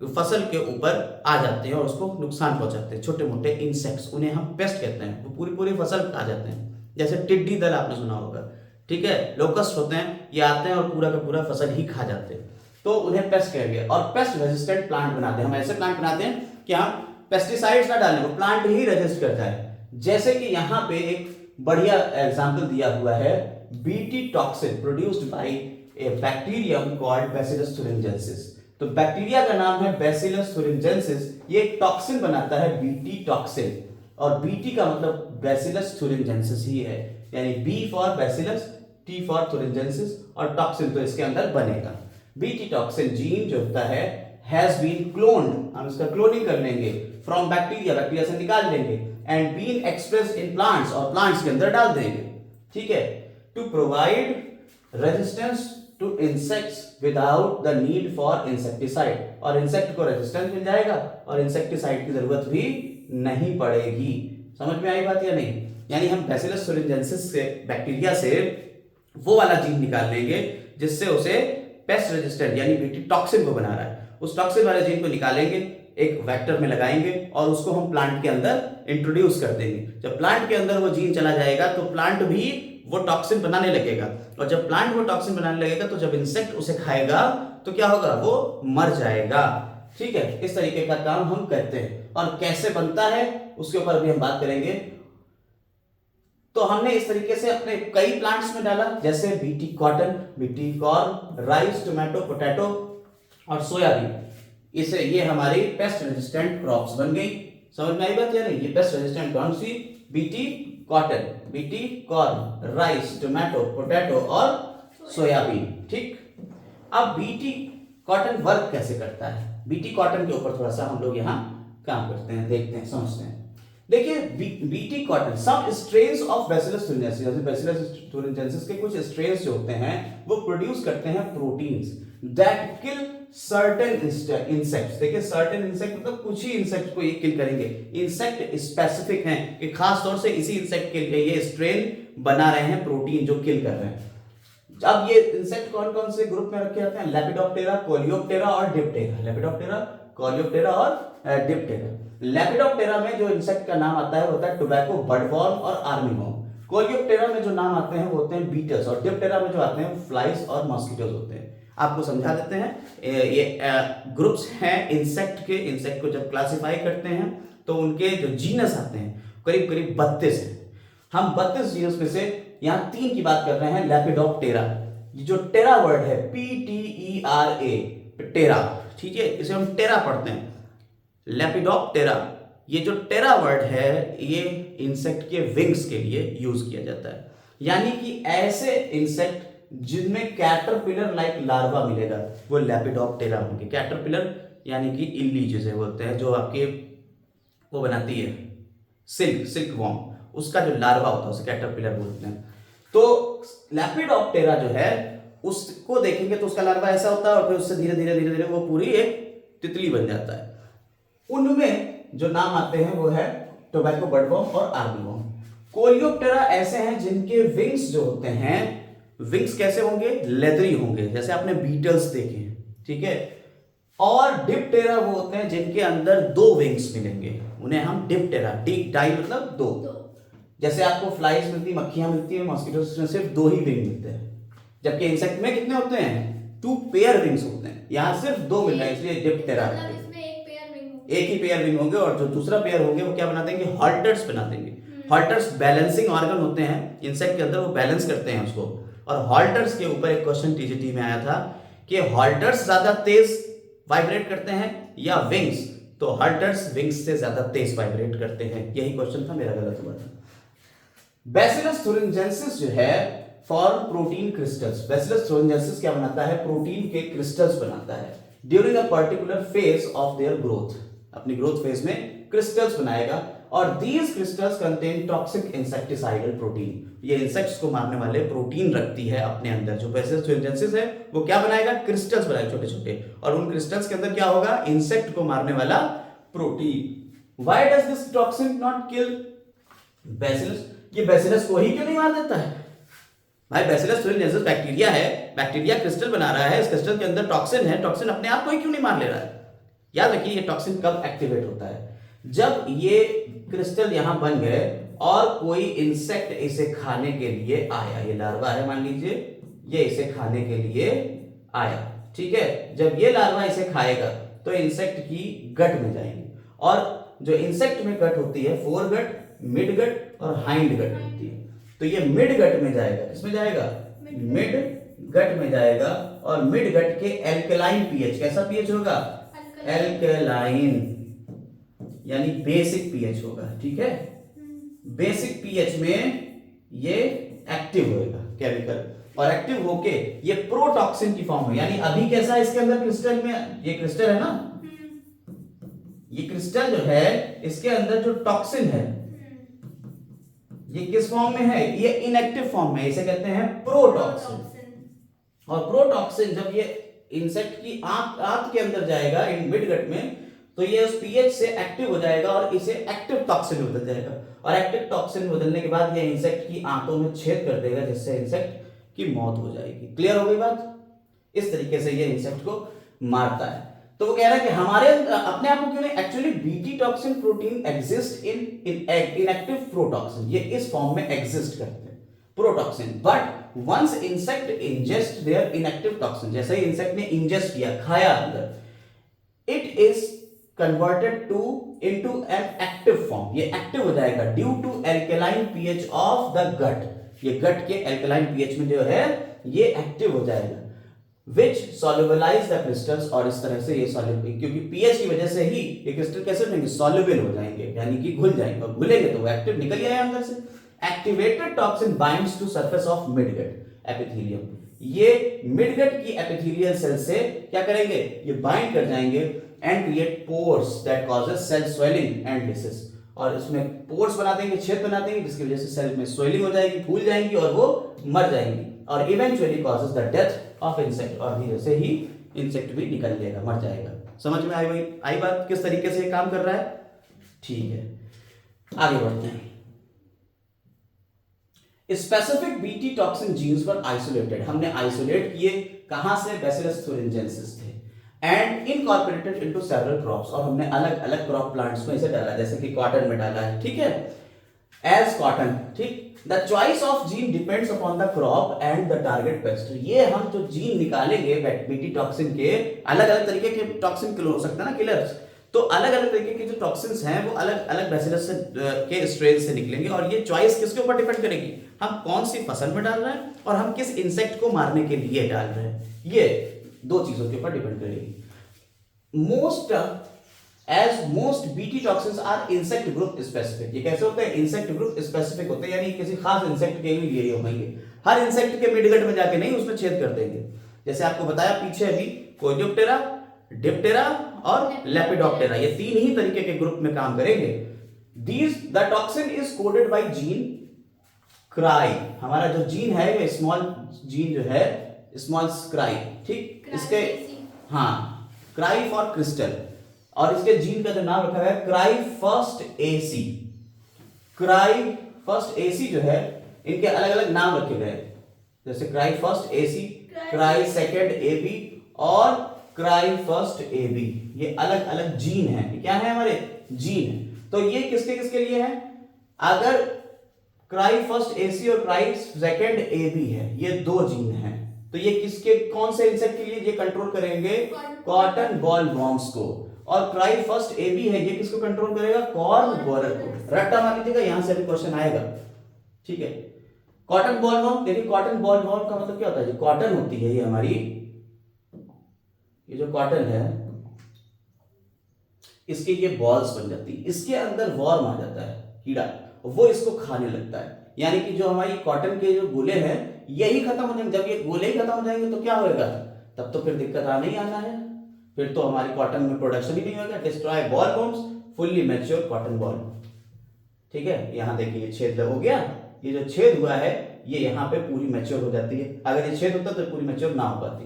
फसल के ऊपर आ जाते हैं और उसको नुकसान पहुंचाते हैं, छोटे मोटे इंसेक्ट्स, उन्हें हम पेस्ट कहते हैं। वो पूरी पूरी फसल आ जाते हैं, जैसे टिड्डी दल आपने सुना होगा, ठीक है, लोकस्ट होते हैं, ये आते हैं और पूरा का पूरा फसल ही खा जाते हैं, तो उन्हें पेस्ट कहेंगे। और पेस्ट रेजिस्टेंट प्लांट बनाते हैं हम, ऐसे प्लांट बनाते हैं कि हम पेस्टिसाइड्स ना डालें, वो प्लांट ही रेजिस्ट कर जाए। जैसे कि यहाँ पे एक बढ़िया एग्जाम्पल दिया हुआ है, BT toxin produced by A bacterium called bacillus thuringiensis। तो बैक्टीरिया का नाम है बैसिलस thuringiensis, ये एक टॉक्सिन बनाता है बीटी टॉक्सिन, और बीटी का मतलब बैसिलस thuringiensis ही है, यानी B for bacillus, T for thuringiensis, और टॉक्सिन तो इसके अंदर बनेगा। बीटी टॉक्सिन जीन जो होता है हैज बीन क्लोन्ड, हम इसका क्लोनिंग कर लेंगे, फ्रॉम बैक्टीरिया, बैक्टीरिया से निकाल लेंगे, and been express in plants, और प्लांट्स के अंदर डाल देंगे, ठीक है, to provide resistance to insects without the need for insecticide, और इंसेक्ट को रेजिस्टेंस मिल जाएगा और इंसेक्टिसाइड की जरूरत भी नहीं पड़ेगी। समझ में आई बात या नहीं? यानी हम बैसिलस thuringiensis से, बैक्टीरिया से वो वाला जीन निकाल लेंगे जिससे उसे पेस्ट रेजिस्टेंट यानी बीटी टॉक्सिन को बना रहा है, उस टॉक्सिन वाले जीन को निकालेंगे, एक वेक्टर में लगाएंगे और उसको हम प्लांट के अंदर इंट्रोड्यूस कर देंगे। जब प्लांट के अंदर वो जीन चला जाएगा तो प्लांट भी वो टॉक्सिन बनाने लगेगा, और जब प्लांट वो टॉक्सिन बनाने लगेगा तो जब इंसेक्ट उसे खाएगा तो क्या होगा, वो मर जाएगा। ठीक है, इस तरीके का काम हम करते हैं। और कैसे बनता है उसके ऊपर भी हम बात करेंगे। तो हमने इस तरीके से अपने कई प्लांट्स में डाला, जैसे BT cotton, Bt corn, rice, tomato, potato और सोयाबीन। इसे ये हमारी पेस्ट रेजिस्टेंट क्रॉप्स बन गई। समझ में आई बात या नहीं? ये पेस्ट रेजिस्टेंट कौन सी? Bt cotton, Bt corn, rice, tomato, potato और सोयाबीन। ठीक, अब बीटी कॉटन वर्क कैसे करता है, बीटी कॉटन के ऊपर थोड़ा सा हम लोग यहाँ काम करते हैं, देखते हैं, समझते हैं। देखिए, BT cotton, some strains of bacillus thuringiensis, जैसे बैसिलस thuringiensis के कुछ स्ट्रेन्स जो होते हैं वो प्रोड्यूस करते हैं proteins that kill certain insects. देखिए, सर्टेन इंसेक्ट मतलब कुछ ही इंसेक्ट को ये किल करेंगे। इंसेक्ट स्पेसिफिक हैं कि खास तौर से इसी इंसेक्ट के लिए ये स्ट्रेन बना रहे हैं प्रोटीन जो किल कर रहे हैं। अब ये इंसेक्ट कौन कौन से ग्रुप में रखे जाते हैं? लेपिडोप्टेरा, कोलियोप्टेरा और डिप्टेरा। लेपिडोप्टेरा, कोलियोप्टेरा और डिप्टेरा। लेपिडोप्टेरा में जो इंसेक्ट का नाम आता है वो होता है टोबैको बडवॉर्म और आर्मीवॉर्म। कोलियोप्टेरा में जो नाम आते हैं वो होते हैं बीटल्स, और डिप्टेरा में जो आते हैं फ्लाइज और मॉस्किटोज होते हैं। आपको समझा देते हैं। ये ग्रुप्स हैं इंसेक्ट के। इंसेक्ट को जब क्लासिफाई करते हैं तो उनके जो जीनस आते हैं करीब करीब 32 हैं। हम 32 जीनस में से यहाँ 3 की बात कर रहे हैं। लेपिडोप्टेरा, जो टेरा वर्ड है, PTERA, टेरा, ठीक है, इसे हम टेरा पढ़ते हैं। लेपिडोप्टेरा, ये जो टेरा वर्ड है ये इंसेक्ट के विंग्स के लिए यूज किया जाता है, यानी कि ऐसे इंसेक्ट जिनमें कैटरपिलर लाइक लार्वा मिलेगा वो लेपिडोप्टेरा होंगे। कैटरपिलर यानी कि इल्ली जिसे बोलते हैं, जो आपके वो बनाती है सिल्क वॉर्म, उसका जो लार्वा होता है उसे कैटरपिलर बोलते हैं। तो लेपिडोप्टेरा जो है उसको देखेंगे तो उसका लार्वा ऐसा होता है और फिर उससे धीरे धीरे धीरे धीरे वो पूरी एक तितली बन जाता है। उनमें जो नाम आते हैं वो है टोबैको बडवॉर्म और आर्मीवॉर्म। कोलियोप्टेरा ऐसे हैं जिनके विंग्स जो होते हैं, विंग्स कैसे होंगे? लेदरी होंगे, जैसे आपने बीटल्स देखे हैं, ठीक है। और डिप्टेरा वो होते हैं जिनके अंदर 2 विंग्स मिलेंगे, उन्हें हम डिप्टेरा, डाई मतलब 2। जैसे आपको फ्लाइज मिलती, मक्खियां मिलती है, मॉस्किटोज में सिर्फ 2 ही विंग मिलते हैं, जबकि इंसेक्ट में कितने होते हैं? 2 पेयर विंग्स होते हैं। यहाँ सिर्फ 2 मिल रहे हैं, इसलिए डिप्टेरा है। एक ही पेयर विंग होंगे और जो दूसरा पेयर होंगे वो क्या बना देंगे? हॉल्टर्स बना देंगे। हॉल्टर्स बैलेंसिंग ऑर्गन होते हैं इंसेक्ट के अंदर, वो बैलेंस करते हैं उसको। और हॉल्टर्स के ऊपर एक क्वेश्चन टीजीटी में आया था कि हॉल्टर्स ज्यादा तेज वाइब्रेट करते हैं या विंग्स? तो हॉल्टर्स विंग्स से ज्यादा तेज वाइब्रेट करते हैं। यही क्वेश्चन था, मेरा गलत हुआ था। बैसिलस thuringiensis जो है for protein crystals. Bacillus thuringiensis क्या बनाता है? प्रोटीन के क्रिस्टल्स बनाता है during a particular phase of their growth. अपनी ग्रोथ फेज में क्रिस्टल्स बनाएगा और these crystals contain toxic insecticidal protein. ये इंसेक्ट्स को मारने वाले प्रोटीन रखती है अपने अंदर। जो बैसिलस thuringiensis है वो क्या बनाएगा? क्रिस्टल्स बनाएगा छोटे छोटे, और उन क्रिस्टल्स के अंदर क्या होगा? इंसेक्ट को मारने वाला protein. Why does this toxin not kill bacillus? ये बैसिलस को ही क्यों नहीं मार देता है? भाई, बैसिलस thuringiensis बैक्टीरिया है, बैक्टीरिया क्रिस्टल बना रहा है, इस क्रिस्टल के अंदर टॉक्सिन है, टॉक्सिन अपने आप को ही क्यों नहीं मार ले रहा है? याद रखिए, ये टॉक्सिन कब एक्टिवेट होता है? जब ये क्रिस्टल यहां बन गए और कोई इंसेक्ट इसे खाने के लिए आया। ये लार्वा है मान लीजिए, ये इसे खाने के लिए आया, ठीक है। जब ये लार्वा इसे खाएगा तो इंसेक्ट की गट में जाएंगे, और जो इंसेक्ट में गट होती है फोर गट, मिड गट और हाइंड गट होती है। तो ये मिड गट में जाएगा। किसमें जाएगा? मिड गट में जाएगा। और मिड गट के एल्कलाइन पीएच, कैसा पीएच होगा? एल्कलाइन, यानी बेसिक पीएच होगा, ठीक है। बेसिक पीएच में ये एक्टिव होएगा केमिकल, और एक्टिव होके ये प्रोटॉक्सिन की फॉर्म हो। यानी अभी कैसा है इसके अंदर क्रिस्टल में? ये क्रिस्टल है ना, ये क्रिस्टल जो है इसके अंदर जो टॉक्सिन है ये किस फॉर्म में है? ये इनएक्टिव फॉर्म में, इसे कहते हैं प्रोटॉक्सिन। और प्रोटॉक्सिन जब ये इंसेक्ट की आंत के अंदर जाएगा इन मिड गट में, तो ये उस पीएच से एक्टिव हो जाएगा और इसे एक्टिव टॉक्सिन में बदल जाएगा। और एक्टिव टॉक्सिन बदलने के बाद ये इंसेक्ट की आंतों में छेद कर देगा, जिससे इंसेक्ट की मौत हो जाएगी। क्लियर हो गई बात? इस तरीके से ये इंसेक्ट को मारता है। तो वो कह रहा है कि हमारे अपने आप को क्यों नहीं, actually BT toxin protein exist in inactive protoxin, ये इस फॉर्म में एग्जिस्ट करते हैं protoxin, but once insect ingest their inactive toxin, जैसे ही इंसेक्ट ने इंजेस्ट किया, खाया अंदर, it is converted to into an active form, ये एक्टिव हो जाएगा due to alkaline pH of the gut, ये गट के एल्केलाइन पीएच में जो है ये एक्टिव हो जाएगा, विच सॉल्युबलाइज द क्रिस्टल्स, और इस तरह से ये सॉल्युबल, क्योंकि पीएच की वजह से ही ये क्रिस्टल कैसे हो जाएंगे, सॉल्युबल हो जाएंगे, यानी कि घुल जाएंगे, और घुलेंगे तो वो एक्टिव निकल आया अंदर से। Activated toxin binds to surface of midgut epithelium, ये मिडगट की एपिथेलियल सेल से क्या करेंगे, ये बाइंड कर जाएंगे and create pores that causes cell swelling and lysis, और इसमें पोर्स बना देंगे, छेद बना देंगे, जिसकी वजह से सेल में स्वेलिंग हो जाएगी, फूल जाएंगी और वो मर जाएंगी, और eventually causes the death of insect, और धीरे से ही इंसेक्ट भी निकल जाएगा, मर जाएगा। समझ में आई बात किस तरीके से काम कर रहा है? ठीक है, आगे बढ़ते हैं। स्पेसिफिक बीटी टॉक्सिन जीन्स पर आइसोलेटेड, हमने आइसोलेट किए कहां से, बैसिलस thuringiensis थे, and incorporated into several crops, और हमने अलग अलग क्रॉप प्लांट्स में इसे डाला, जैसे कि कॉटन में डाला है, ठीक है, एज कॉटन, ठीक। The choice of gene depends upon the crop and the target paste, ये हम जो जीन निकालेंगे बीटी टॉक्सिन के, अलग अलग तरीके के टॉक्सिन किल हो सकते हैं ना, किलर्स, तो अलग अलग तरीके के जो टॉक्सिन्स हैं वो अलग अलग बैसिलस से के स्ट्रेन से निकलेंगे, और ये चॉइस किसके ऊपर डिपेंड करेगी, हम कौन सी फसल में डाल रहे हैं और हम किस इंसेक्ट को मारने के लिए डाल रहे हैं, ये दो चीजों के ऊपर डिपेंड करेगी। Most BT toxins are insect group specific, ये कैसे होते हैं, इंसेक्ट ग्रुप स्पेसिफिक होते हैं, यानी किसी खास इंसेक्ट के लिए होंगे, हर इंसेक्ट के मिडगट में जाके नहीं उसमें छेद कर देंगे, जैसे आपको बताया पीछे अभी, कोइडिप्टेरा, डिप्टेरा और लेपिडोप्टेरा, ये तीन ही तरीके के ग्रुप में काम करेंगे। The toxin is coded by gene cry, हमारा जो जीन है ये स्मॉल जीन जो है स्मॉल क्राई, ठीक, इसके हाँ क्राई फॉर क्रिस्टल, और इसके जीन का जो नाम रखा है cry first AC, cry first AC जो है, इनके अलग अलग नाम रखे गए, जैसे cry first AC, cry second AB और क्राई फर्स्ट एबी, ये अलग अलग जीन है, क्या है हमारे जीन है। तो ये किसके किसके लिए है, अगर क्राई फर्स्ट एसी और क्राई सेकंड एबी है, ये दो जीन हैं, तो ये किसके कौन से इंसेक्ट के लिए ये कंट्रोल करेंगे, कॉटन बॉल वॉर्म्स को, और क्राई फर्स्ट एबी है, ये किसको कंट्रोल करेगा, कॉर्न बोरर को, रट्टा मार लीजिएगा, यहां से भी क्वेश्चन आएगा, ठीक है। कॉटन बॉल वॉर्म, देखिए कॉटन बॉल वॉर्म का मतलब क्या होता है, कॉटन होती है ये हमारी, ये जो कॉटन है इसके ये बॉल्स बन जाती है, इसके अंदर वॉर्म आ जाता है कीड़ा, वो इसको खाने लगता है, यानी कि जो हमारी कॉटन के जो गोले हैं यही खत्म हो जाएंगे, जब ये गोले ही खत्म हो जाएंगे तो क्या होगा, तब तो फिर दिक्कत आने ही आना है, फिर तो हमारी कॉटन में प्रोडक्शन ही नहीं होगा। Destroy ball worms fully mature cotton ball, ठीक है, यहां देखिए ये छेद हो गया, ये जो छेद हुआ है ये यहाँ पे पूरी मैच्योर हो जाती है, अगर ये छेद होता तो पूरी मैच्योर ना हो पाती,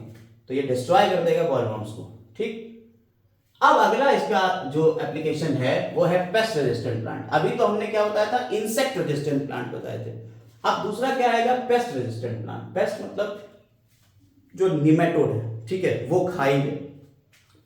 तो ये डिस्ट्रॉय कर देगा बॉल वॉर्म्स को, ठीक। अब अगला इसका जो एप्लीकेशन है वो है पेस्ट रेजिस्टेंट प्लांट, अभी तो हमने क्या बताया था, इंसेक्ट रेजिस्टेंट प्लांट बताए थे, अब दूसरा क्या आएगा, पेस्ट रेजिस्टेंट प्लांट। पेस्ट मतलब जो निमेटोड है, ठीक है, वो खाएंगे,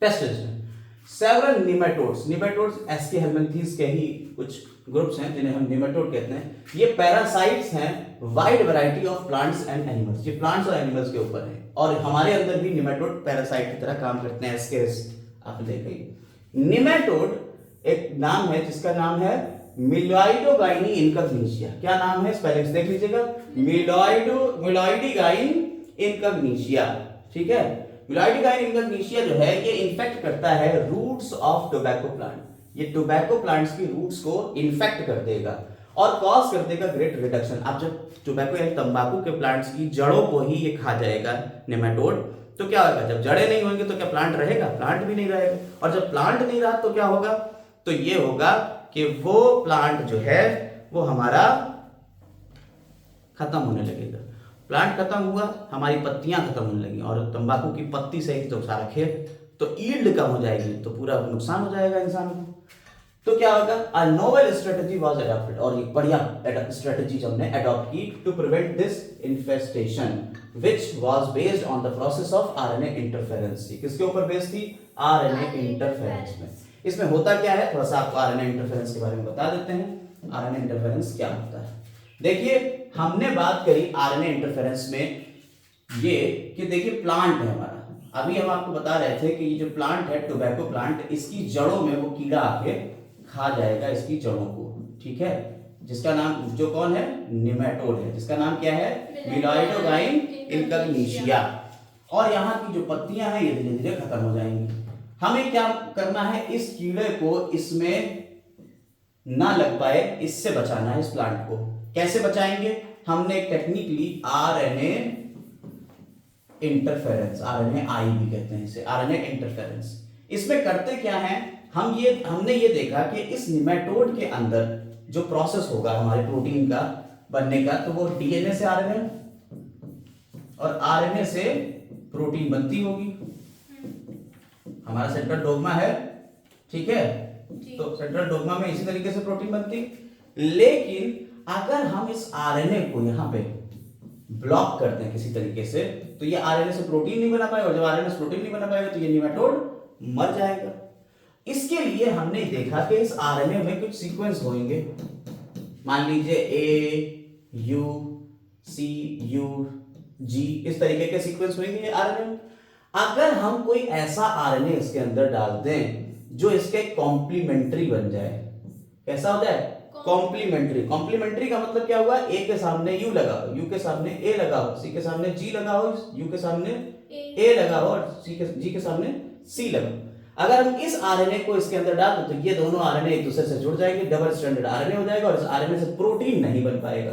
पेस्ट रेजिस्टेंट। सेवरल निमेटोड्स एस्के हेलमिंथीज के ही कुछ ग्रुप्स हैं जिन्हें हम निमेटोड कहते हैं, ये पैरासाइट्स हैं wide variety of plants and animals, ये प्लांट्स और एनिमल्स के ऊपर है, और हमारे अंदर भी निमेटोड पैरासाइट की तरह काम करते हैं, एस्केरिस आपने देखा। निमेटोड एक नाम है जिसका नाम है मिलॉइडोगाइनी इनकग्निशिया, क्या नाम है, स्पेलिंग्स देख लीजिएगा, मिलॉइडोगाइन इनकग्निशिया, ठीक है। मिलॉइडोगाइन इनकग्निशिया जो है ये इन्फेक्ट करता है रूट्स ऑफ टोबैको प्लांट, ये टोबैको प्लांट्स की रूट्स को इन्फेक्ट कर देगा और कॉज कर देगा ग्रेट रिडक्शन। अब जब टोबैको यानी तंबाकू के प्लांट्स की जड़ों को ही ये खा जाएगा नेमाटोड, तो क्या होगा, जब जड़ें नहीं होंगी तो क्या प्लांट रहेगा, प्लांट भी नहीं रहेगा, और जब प्लांट नहीं रहा तो क्या होगा, तो ये होगा कि वो प्लांट जो है वो हमारा खत्म होने लगेगा, प्लांट खत्म हुआ, हमारी पत्तियां खत्म होने लगी, और तंबाकू की पत्ती से ही तो सारा खेत, तो ईल्ड कम हो जाएगी, तो पूरा नुकसान हो जाएगा इंसान को, तो क्या होगा, a novel strategy was adopted, और एक बढ़िया स्ट्रेटजी हमने अडॉप्ट की to prevent this infestation which was based on the process of RNA interference. किसके ऊपर बेस्ड थी, आरएनए इंटरफेरेंस में। इसमें होता क्या है, थोड़ा सा आपको आरएनए इंटरफेरेंस के बारे में बता देते हैं। आरएनए इंटरफेरेंस क्या होता है, देखिए हमने बात करी आरएनए इंटरफेरेंस में ये कि देखिए प्लांट है हमारा, अभी हम आपको बता रहे थे कि ये जो प्लांट है टोबैको प्लांट, इसकी जड़ों में वो कीड़ा आके खा जाएगा इसकी जड़ों को, ठीक है, जिसका नाम जो कौन है, निमेटोड है, जिसका नाम क्या है, मिलॉइडोगाइन इनकग्निशिया। और यहाँ की जो पत्तियां हैं ये धीरे धीरे खत्म हो जाएंगी। हमें क्या करना है, इस कीड़े को इसमें ना लग पाए, इससे बचाना है इस प्लांट को। कैसे बचाएंगे, हमने एक टेक्निक ली, आरएनए इंटरफेरेंस, आरएनए आई भी कहते हैं इसे, आरएनए इंटरफेरेंस। इसमें करते क्या है, हमने ये देखा कि इस निमेटोड के अंदर जो प्रोसेस होगा हमारे प्रोटीन का बनने का, तो वो डीएनए से आरएनए और आरएनए से प्रोटीन बनती होगी। हमारा सेंट्रल डोग्मा है, ठीक है, तो सेंट्रल डोग्मा में इसी तरीके से प्रोटीन बनती। लेकिन अगर हम इस आरएनए को यहाँ पे ब्लॉक करते हैं किसी तरीके से, तो ये आरएनए से प्रोटीन नहीं बना पाएगा, और जब आरएनए से प्रोटीन नहीं बना पाएगा तो ये निमेटोड मर जाएगा। इसके लिए हमने देखा कि इस आरएनए में कुछ सीक्वेंस होंगे, मान लीजिए ए यू सी यू जी, इस तरीके के सीक्वेंस होंगे आरएनए में। अगर हम कोई ऐसा आरएनए इसके अंदर डाल दें जो इसके कॉम्प्लीमेंट्री बन जाए, कैसा हो जाए, कॉम्प्लीमेंट्री। कॉम्प्लीमेंट्री का मतलब क्या हुआ, ए के सामने यू लगा हो, यू के सामने ए लगा हो, सी के सामने जी लगा हो, यू के सामने ए लगा हो, और जी के सामने सी लगा हो। अगर हम इस आरएनए को इसके अंदर डाल दें तो ये दोनों आरएनए एक दूसरे से जुड़ जाएंगे, डबल स्ट्रैंडेड आरएनए हो जाएगा, और इस आरएनए से प्रोटीन नहीं बन पाएगा।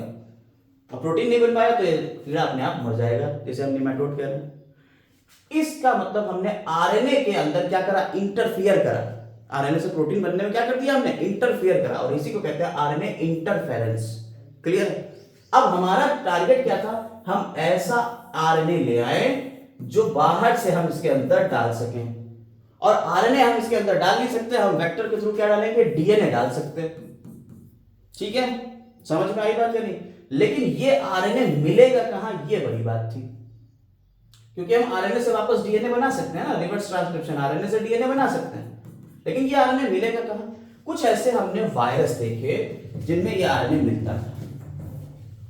और प्रोटीन नहीं बन पाया तो ये कीड़ा अपने आप मर जाएगा, जैसे हम निमेटोड कह रहे हैं। इसका मतलब हमने आरएनए के अंदर क्या करा, इंटरफियर करा। आरएनए से प्रोटीन बनने में क्या कर दिया हमने, इंटरफियर करा, और इसी को कहते हैं आरएनए इंटरफेरेंस। क्लियर है। अब हमारा टारगेट क्या था, हम ऐसा आरएनए ले आए जो बाहर से हम इसके अंदर डाल सकें। और आरएनए हम इसके अंदर डाल नहीं सकते, हम वेक्टर के थ्रू क्या डालेंगे, डीएनए डाल सकते हैं। ठीक है, समझ में आई बात या नहीं। लेकिन ये आरएनए मिलेगा कहां, ये बड़ी बात थी, क्योंकि हम आरएनए से वापस डीएनए बना सकते हैं ना, रिवर्स ट्रांसक्रिप्शन, आरएनए से डीएनए बना सकते हैं, लेकिन ये आरएनए मिलेगा कहां। कुछ ऐसे हमने वायरस देखे जिनमें ये आरएनए मिलता था,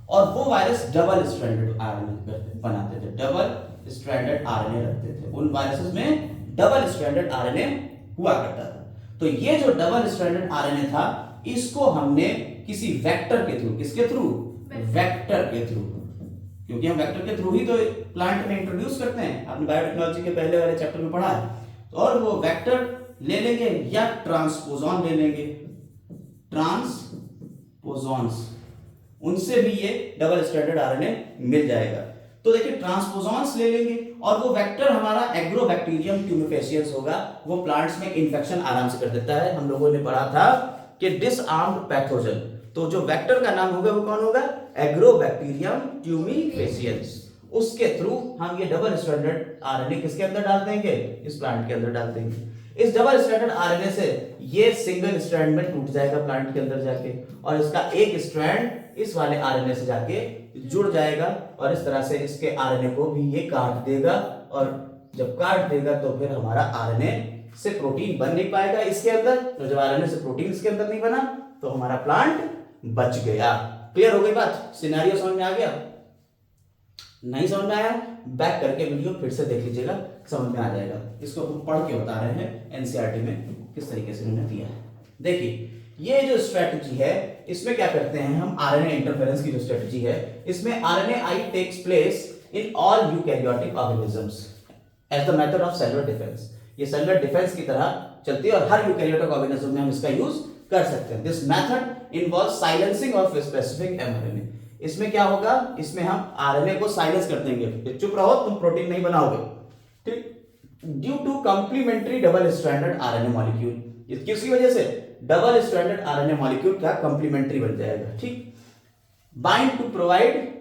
और वो वायरस डबल स्ट्रैंडेड आरएनए बनाते थे, डबल स्ट्रैंडेड आरएनए रखते थे। उन वायरसेस में डबल स्ट्रैंडेड आरएनए हुआ करता था। तो ये जो डबल स्ट्रैंडेड आरएनए था, इसको हमने किसी वेक्टर के थ्रू, किसके थ्रू, वेक्टर के थ्रू, क्योंकि हम वेक्टर के थ्रू ही तो प्लांट में इंट्रोड्यूस करते हैं, आपने बायोटेक्नोलॉजी के पहले वाले चैप्टर में पढ़ा है। और वो वेक्टर ले लेंगे या ट्रांसपोजॉन ले लेंगे, ट्रांसपोजॉन्स, उनसे भी ये डबल स्ट्रैंडेड आरएनए मिल जाएगा। तो देखिए ट्रांसपोजॉन्स ले लेंगे, और वो वेक्टर हमारा एग्रोबैक्टीरियम ट्यूमेफेसियंस होगा, वो प्लांट्स में इन्फेक्शन आराम से कर देता है। हम लोगों ने पढ़ा था कि डिसआर्म्ड पैथोजन, तो जो वेक्टर का नाम होगा वो कौन होगा, एग्रोबैक्टीरियम ट्यूमेफेसियंस। उसके थ्रू हम ये डबल स्ट्रैंडेड आरएनए किसके अंदर डाल देंगे, इस प्लांट के अंदर डाल देंगे। इस डबल स्ट्रैंडेड आरएनए से ये सिंगल स्ट्रैंड में टूट जाएगा प्लांट के अंदर जाके, और इसका एक स्ट्रैंड इस वाले आरएनए से जाके जुड़ जाएगा, और इस तरह से इसके आरएनए को भी ये काट देगा। और जब काट देगा तो फिर हमारा आरएनए से प्रोटीन बन नहीं पाएगा इसके अंदर, तो जब आरएनए से प्रोटीन इसके अंदर नहीं बना तो हमारा प्लांट बच गया। क्लियर हो गई बात, सिनेरियो समझ में आ गया। नहीं समझ में आया, बैक करके वीडियो फिर से देख लीजिएगा, समझ में आ जाएगा। इसको हम पढ़ के बता रहे हैं एनसीईआरटी में किस तरीके से उन्होंने दिया है। देखिए ये जो स्ट्रेटजी है, इसमें क्या करते हैं हम, आरएनए इंटरफेरेंस की जो स्ट्रेटजी है, इसमें RNA I takes place in all eukaryotic organisms as the method of cellular defence. ये सेलुलर डिफेंस की तरह चलती है, और हर यूकैरियोटिक ऑर्गेनिज्म में हम इसका यूज कर सकते हैं। This method involve silencing of specific mRNA. इसमें क्या होगा, इसमें हम आरएनए को साइलेंस कर देंगे, चुप रहो तुम प्रोटीन नहीं बनाओगे, ठीक, due to complementary double stranded RNA molecule. किसकी वजह से, डबल स्ट्रैंडेड आरएनए मॉलिक्यूल क्या कंप्लीमेंट्री बन जाएगा, ठीक। Bind to provide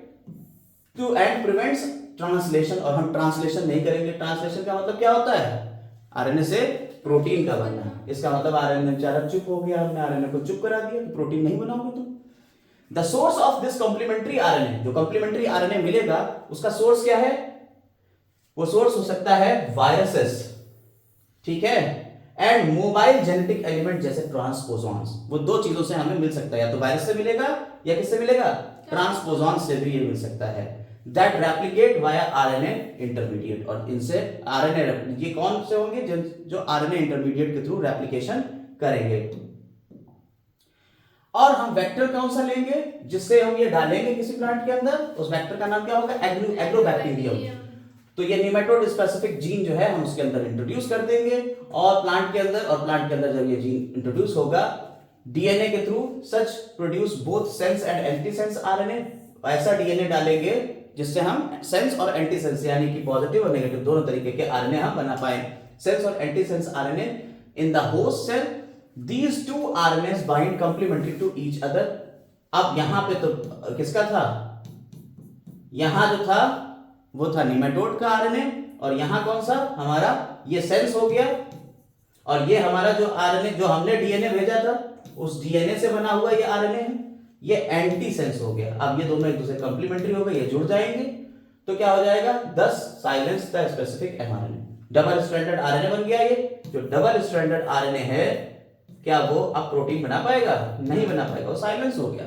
to and prevents translation, और हम ट्रांसलेशन नहीं करेंगे। ट्रांसलेशन का मतलब क्या होता है, आरएनए से प्रोटीन का बनना। इसका मतलब आरएनए बेचारा चुप हो गया, हमने आरएनए को चुप करा दिया कि प्रोटीन नहीं बनाओगे तुम। The source of this complementary RNA, जो कॉम्प्लीमेंट्री आरएनए मिलेगा उसका सोर्स क्या है? वो सोर्स हो सकता है वायरसेस, ठीक है, एंड मोबाइल जेनेटिक एलिमेंट जैसे ट्रांसपोजॉन्स। वो दो चीजों से हमें मिल सकता है, या तो वायरस से मिलेगा या किससे मिलेगा? ट्रांसपोजॉन से भी ये मिल सकता है। That replicate via RNA intermediate, और इनसे आरएनए, ये कौन से होंगे? जो आरएनए इंटरमीडिएट के थ्रू रेप्लिकेशन करेंगे। और हम वेक्टर कौन सा लेंगे जिससे हम ये डालेंगे किसी प्लांट के अंदर? उस वेक्टर का नाम क्या होगा? एग्रोबैक्टीरियम। तो ये निमेटोड स्पेसिफिक जीन जो है हम उसके अंदर इंट्रोड्यूस कर देंगे, और प्लांट के अंदर जब ये जीन इंट्रोड्यूस होगा डीएनए के through such produce both sense and anti sense RNA. ऐसा डीएनए डालेंगे जिससे हम सेंस और एंटी सेंस यानी कि पॉजिटिव और नेगेटिव दोनों तरीके के आरएनए हम बना पाए। सेंस और anti sense RNA in the host cell, these two RNAs bind complementary to each other. अब यहां पे तो किसका था? यहां जो था वो था निमेटोड का आरएनए, और यहां कौन सा हमारा? ये सेंस हो गया, और ये हमारा जो आरएनए जो हमने डीएनए भेजा था उस डीएनए से बना हुआ ये आरएनए है, ये एंटी सेंस हो गया। अब ये दोनों एक दूसरे कंप्लीमेंट्री हो गए, ये जुड़ जाएंगे तो क्या हो जाएगा? 10 silence the specific mRNA, double stranded RNA बन गया। ये जो डबल स्ट्रैंडेड आरएनए है, क्या वो अब प्रोटीन बना पाएगा? नहीं बना पाएगा, वो साइलेंस हो गया,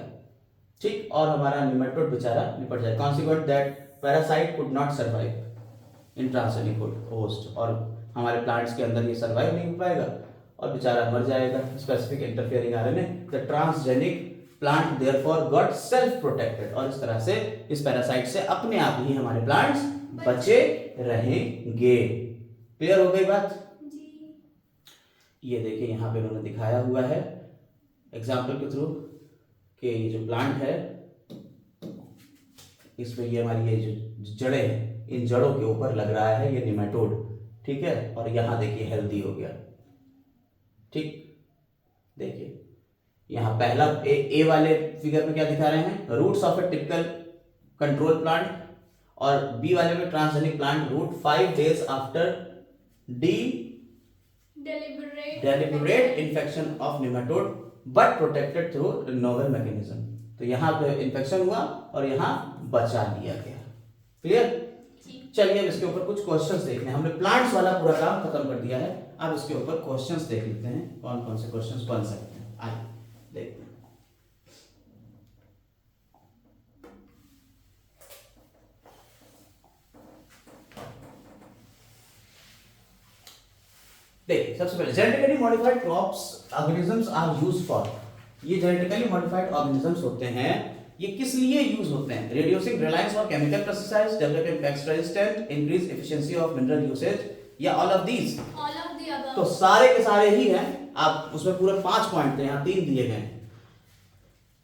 ठीक। और हमारा निमेटोड बेचारा निपट जाए। Consequent that parasite could not survive in transgenic host, और हमारे प्लांट्स के अंदर ये सर्वाइव नहीं हो पाएगा और बेचारा मर जाएगा। Specific interfering RNA, the transgenic plant therefore got self protected, और इस तरह से इस पैरासाइट से अपने आप ही हमारे प्लांट्स बचे रहेंगे। क्लियर हो गई बात? जी। ये देखिए यहाँ पे उन्होंने दिखाया हुआ है एग्जाम्पल के थ्रू कि ये जो प्लांट है इसमें ये हमारी ये जो जड़ें हैं, इन जड़ों के ऊपर लग रहा है ये निमेटोड, ठीक है, और यहाँ देखिए हेल्दी हो गया, ठीक। देखिए यहाँ पहला ए वाले फिगर में क्या दिखा रहे हैं? Roots of a typical control plant, और बी वाले में transgenic plant root 5 days after deliberate infection of nematode but protected through novel mechanism। तो यहाँ पे इन्फेक्शन हुआ और यहाँ बचा लिया गया। क्लियर? चलिए अब इसके ऊपर कुछ क्वेश्चंस देखते हैं। हमने प्लांट्स वाला पूरा काम खत्म कर दिया है, अब इसके ऊपर क्वेश्चंस देख लेते हैं कौन कौन से क्वेश्चंस बन सकते हैं। आइए देखते हैं। देखिए सबसे पहले genetically modified crops organisms are used for. ये जेनेटिकली मॉडिफाइड ऑर्गेनिजम्स होते हैं, ये किस लिए यूज होते हैं? Reducing reliance on chemical pesticides, developing pest resistant, increase efficiency of mineral usage, या all of these? All of the above. तो सारे के सारे ही हैं। आप उसमें पूरे 5 पॉइंट थे, यहाँ 3 दिए गए हैं।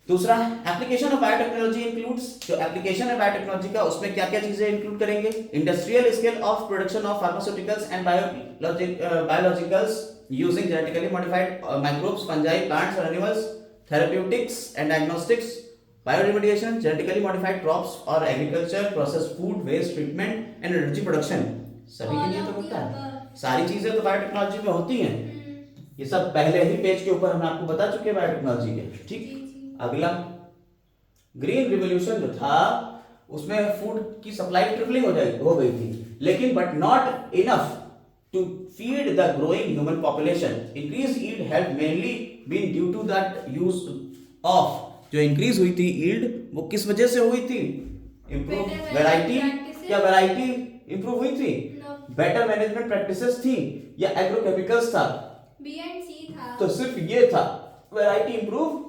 दूसरा, एप्लीकेशन ऑफ बायोटेक्नोलॉजी इंक्लूड्स। जो एप्लीकेशन है बायोटेक्नोलॉजी का उसमें क्या क्या चीजें इंक्लूड करेंगे? Industrial scale of production of pharmaceuticals and biologicals using genetically modified microbes, fungi, plants और animals, therapeutics and diagnostics, bioremediation, genetically modified crops और agriculture, process food, waste treatment and energy production. सभी के लिए तो होता है, सारी चीजें तो बायोटेक्नोलॉजी में होती हैं। ये सब पहले ही पेज के ऊपर हम आपको बता चुके हैं बायोटेक्नोलॉजी के, ठीक। अगला, ग्रीन रिवॉल्यूशन जो था उसमें फूड की सप्लाई ट्रिपलिंग हो गई थी, लेकिन but not enough to feed the growing human population. Increase yield have mainly been due to that use of. जो इंक्रीज हुई थी यील्ड वो किस वजह से हुई थी? Improve variety. क्या वैरायटी इंप्रूव हुई थी? बेटर मैनेजमेंट प्रैक्टिसेस थी या एग्रोकेमिकल्स था? बी एंड सी था। तो सिर्फ ये था, वैरायटी इंप्रूव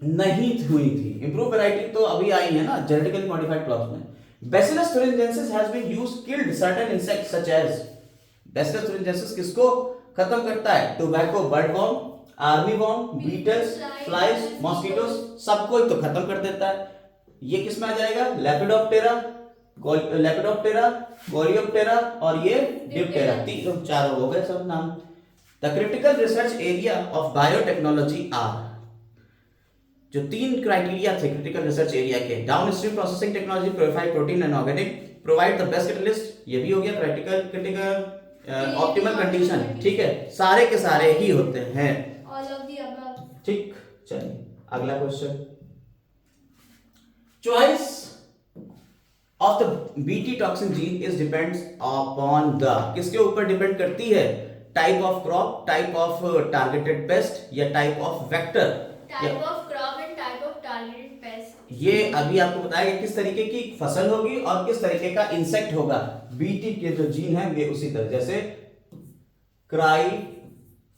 नहीं हुई थी। इंप्रूव वैरायटी तो अभी आई है ना जेनेटिकली मॉडिफाइड क्रॉप्स में। Bacillus thuringiensis has been used killed certain insects such as, Bacillus thuringiensis किसको खत्म करता है? टोबैको बर्डवॉर्म, आर्मीवॉर्म, बीटल्स, फ्लाइज, मॉस्किटोस, सबको ही तो खत्म कर देता है। ये किस में आ जाएगा? लेपिडोप्टेरा, गोरियोप्टेरा और ये डिप्टेरा। 3-4 हो गए सब नाम। The critical research area of biotechnology are. जो 3 क्राइटेरिया थे क्रिटिकल रिसर्च एरिया के: downstream processing technology, purified protein and organic, provide the best catalyst, ये भी हो गया क्रिटिकल ऑप्टिमल कंडीशन, ठीक है, सारे के सारे ही होते हैं। All of the above. ठीक, चलिए अगला question. Choice of the Bt toxin gene is depends upon the, किसके ऊपर डिपेंड करती है? Type of crop, type of targeted pest या type of vector. Type of crop and type of targeted pest. ये अभी आपको बताएगा किस तरीके की फसल होगी और किस तरीके का इंसेक्ट होगा। बीटी के जो जीन है वे उसी तरह, जैसे cry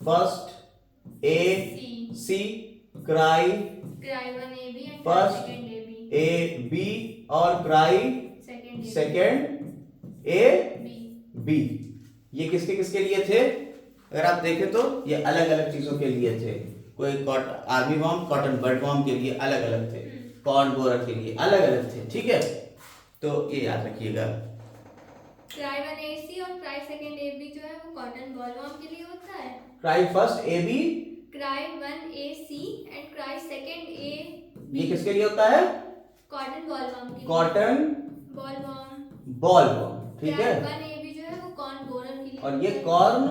first A C, cry cry 1 AB and First, second AB, A B और cry second second A B. B. ये किसके किसके लिए थे? अगर आप देखें तो ये अलग अलग चीजों के लिए थे। कोई army worm, cotton bird worm के लिए अलग अलग थे, कॉर्न बोरर के लिए अलग अलग थे, ठीक है, तो ये याद रखिएगा। क्राई 1 AC और क्राई सेकंड AB जो है वो कॉटन बॉलवर्म के लिए होता है। Cry first A B, cry 1 AC and cry second A ये किसके लिए होता है? कॉटन बॉलवर्म के लिए। Cotton bollworm. बॉल वॉर्म, ठीक है, क्राई 1 AB जो है वो कॉर्न बोरर के लिए और ये होता है। कॉर्न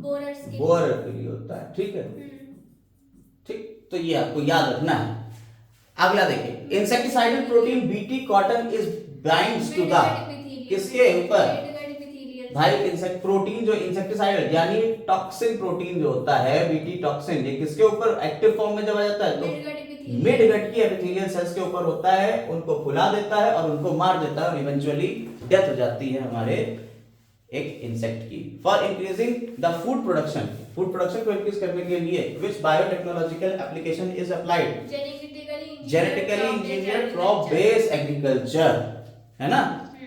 बोरर्स के बोरर के लिए होता है, ठीक है। ठीक, तो ये आपको याद रखना है। अगला देखिए, insecticidal protein BT cotton is binds to the, किसके ऊपर? भाई इंसेक्ट प्रोटीन जो इंसेक्टिसाइडल यानी टॉक्सिन प्रोटीन जो होता है बीटी टॉक्सिन, ये किसके ऊपर एक्टिव फॉर्म में जब आ जाता है? तो मिड गट की एपिथेलियल सेल्स के ऊपर होता है, उनको फुला देता है और उनको मार देता है और इवेंचुअली डेथ हो जाती है हमारे एक इंसेक्ट की। For increasing the food production, food production को इंक्रीज करने के लिए which biotechnological application is applied? Genetically engineered crop based agriculture, है ना,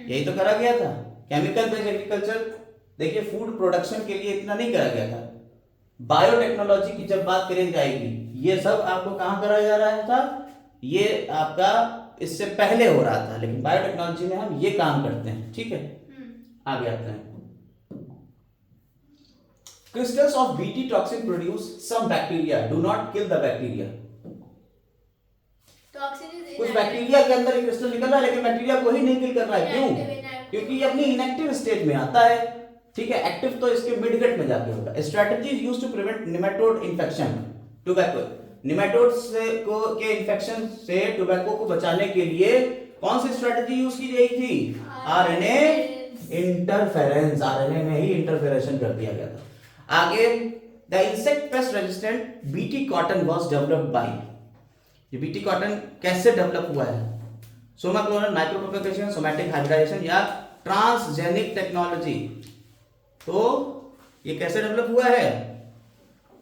यही तो करा गया था। केमिकल बेस्ड एग्रीकल्चर, देखिए फूड प्रोडक्शन के लिए इतना नहीं करा गया था। बायोटेक्नोलॉजी की जब बात करी जाएगी, ये सब आपको कहां कराया जा रहा था? ये आपका इससे पहले हो रहा था, लेकिन बायोटेक्नोलॉजी में हम ये काम करते हैं, ठीक है। आगे आते हैं। Crystals of Bt toxin produce some bacteria, do not kill the bacteria. कुछ बैक्टीरिया के अंदर क्रिस्टल निकल रहा है लेकिन बैक्टीरिया को ही नहीं किल कर रहा है, क्यों? क्योंकि ये अपनी इनएक्टिव स्टेट में आता है, ठीक है। एक्टिव तो इसके मिडगट में जाके होगा। Strategy is used to prevent nematode infection, tobacco, nematode से के इन्फेक्शन से टोबैको को बचाने के लिए कौन सी स्ट्रेटजी यूज की गई थी? आरएनए इंटरफेरेंस, आरएनए में ही इंटरफेरेशन कर दिया गया था। आगे, the insect pest resistant BT cotton was developed by, ये बीटी कॉटन कैसे डेवलप हुआ है? सोमाक्लोनल माइक्रोप्रोपेगेशन, सोमैटिक हाइब्रिडाइजेशन या ट्रांसजेनिक टेक्नोलॉजी। तो ये कैसे डेवलप हुआ है?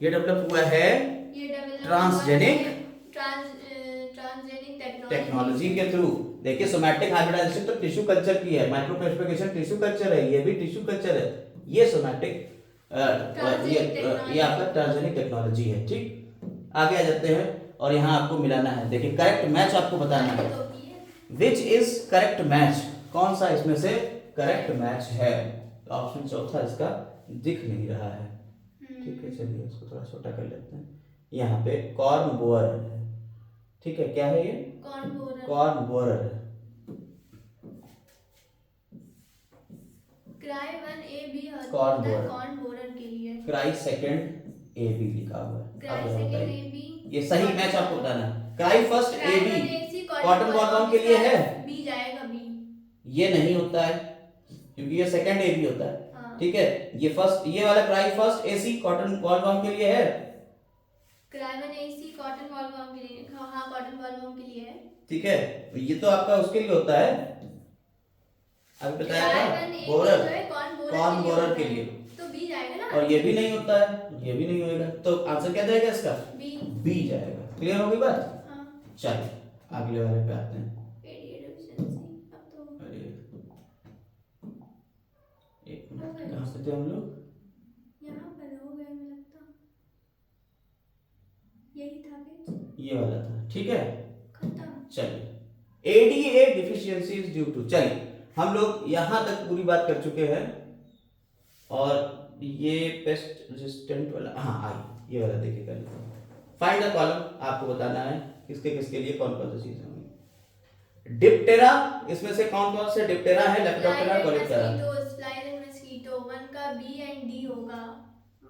ये डेवलप हुआ है ट्रांसजेनिक टेक्नोलॉजी के थ्रू। देखिए सोमैटिक हाइब्रिडाइजेशन तो टिश्यू कल्चर की है, माइक्रोप्रोपेगेशन टिश्यू कल्चर है, ये भी टिश्यू कल्चर है, ये सोमैटिक ये आपका ट्रांसजेनिक टेक्नोलॉजी है, ठीक। आगे आ जाते हैं और यहाँ आपको मिलाना है। देखिए करेक्ट मैच आपको बताना है, विच इज करेक्ट मैच, कौन सा इसमें से करेक्ट मैच है। तो ऑप्शन चौथा इसका दिख नहीं रहा है, ठीक है, चलिए इसको थोड़ा छोटा कर लेते हैं। यहाँ पे कॉर्न बोअर है, ठीक है, क्या है ये? कॉर्न बोअर है। क्राई 1 AB कॉर्न बोरर के लिए, क्राई सेकंड ए बी लिखा हुआ है। क्राई अब सेकंड बताइए, AB ये सही मैच आपको बताना है। Cry first A B cotton bollworm के लिए है, बी जाएगा बी। ये नहीं होता है क्योंकि ये सेकंड ए बी होता है, हाँ। ठीक है। ये फर्स्ट, ये वाला cry first A C cotton bollworm के लिए है, क्राई 1 AC कॉटन बॉलवर्म के लिए, हाँ कॉटन बॉलवर्म के लिए है, ठीक है। ये तो आपका उसके लिए होता है, अभी बताया था बोरर, कॉर्न बोरर के लिए, तो बी जाएगा ना। और ये भी नहीं होता है, ये भी नहीं होएगा, तो आंसर क्या जाएगा इसका? बी। बी जाएगा। क्लियर हो गई बात? हाँ। चलिए अगले वाले पे आते हैं। अब तो अरे एक मिनट, कहाँ से थे हम लोग? यहाँ पर हो गए, मुझे लगता यही था पेज, ये वाला था, ठीक है। खत्म। चलिए ADA deficiency is due to, चलिए हम लोग यहां तक पूरी बात कर चुके हैं। और ये पेस्ट रेजिस्टेंट वाला, हाँ आई, ये वाला देखिए कर लेते हैं। फाइंड द कॉलम, आपको बताना है किसके किसके लिए कौन कौन सी चीजें होंगी। डिप्टेरा, इसमें से कौन कौन से डिप्टेरा है? लेप्टोप्टेरा, कोलेप्टेरा। मस्कीटो 1 का का बी एंड डी होगा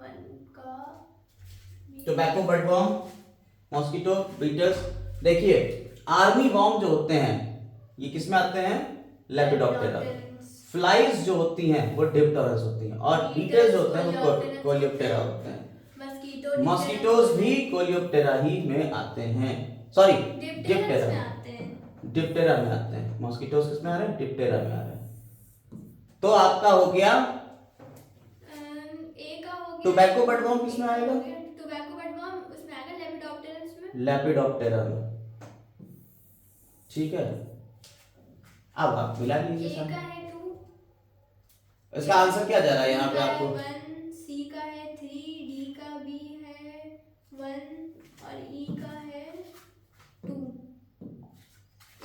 1 का टोबैको, बर्डवॉर्म, मॉस्किटो, बीटल्स। देखिए आर्मी वॉर्म जो होते हैं ये किस में आते हैं? लेपिडोप्टेरा। फ्लाइज जो होती हैं वो डिप्टेरस होती हैं और बीटल्स जो होते हैं वो कोलियोप्टेरा होते हैं। मॉस्किटोज भी कोलियोप्टेरा ही में आते हैं, सॉरी डिप्टेरा में आते हैं। डिप्टेरा में आते हैं। मॉस्किटोज किस में आ रहे हैं? डिप्टेरा में आ रहे हैं। तो आपका हो गया ए का हो गया। टोबैको बर्डवॉर्म किस में आएगा? टोबैको बर्डवॉर्म उसमें आएगा लेपिडोप्टेरस में। लेपिडोप्टेरा में, ठीक है। अब आप मिला लीजिए ए सब। का है 2, इसका आंसर क्या जा रहा है यहाँ पे आपको? 1, सी का है 3, डी का भी है 1 और ई का है 2।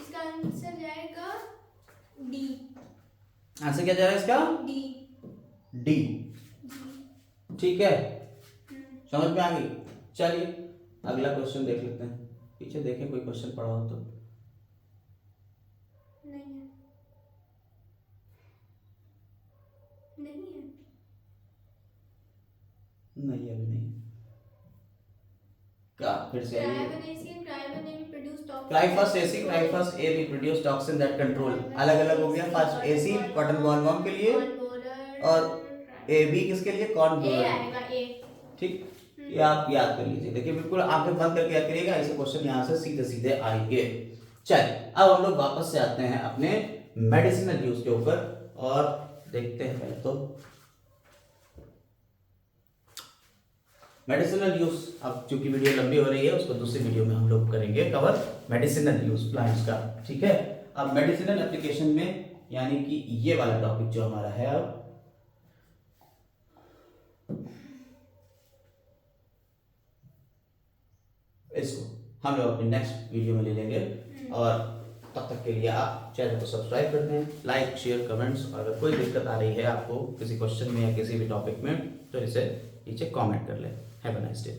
इसका आंसर जाएगा डी। आंसर क्या जा रहा है इसका? डी। डी, ठीक है। हम्म। समझ में आ गई? चलिए अगला क्वेश्चन देख लेते हैं। पीछे देखें कोई क्वेश्चन पड़ा हो तो। नहीं है, नहीं है। नहीं अभी नहीं। क्या फिर से आइए। Cryban AC and Cryban AB produce toxins. क्राइफस एसी, क्राइफस ए भी प्रोड्यूस टॉक्सिन दैट कंट्रोल। अलग अलग हो गया। फर्स्ट एसी कॉटन बॉलवर्म के लिए और ए बी किसके लिए? कॉर्न ए बोरर। आएगा ए। ठीक, ये आप याद कर लीजिए। देखिए बिल्कुल आंखें बंद करके याद करिएगा, ऐसे क्वेश्चन यहाँ से सीधे सीधे आएंगे। चल अब हम लोग वापस से आते हैं अपने मेडिसिनल यूज के ऊपर और देखते हैं पहले तो मेडिसिनल यूज। अब चूंकि वीडियो लंबी हो रही है उसको दूसरी वीडियो में हम लोग करेंगे कवर, मेडिसिनल यूज प्लांट्स का, ठीक है। अब मेडिसिनल एप्लीकेशन में यानी कि ये वाला टॉपिक जो हमारा है अब इसको हम लोग अपने नेक्स्ट वीडियो में ले लेंगे। और तब तक के लिए आप चैनल को सब्सक्राइब कर दें, लाइक शेयर कमेंट्स। और अगर कोई दिक्कत आ रही है आपको किसी क्वेश्चन में या किसी भी टॉपिक में तो इसे नीचे कमेंट कर लें। Have a nice day.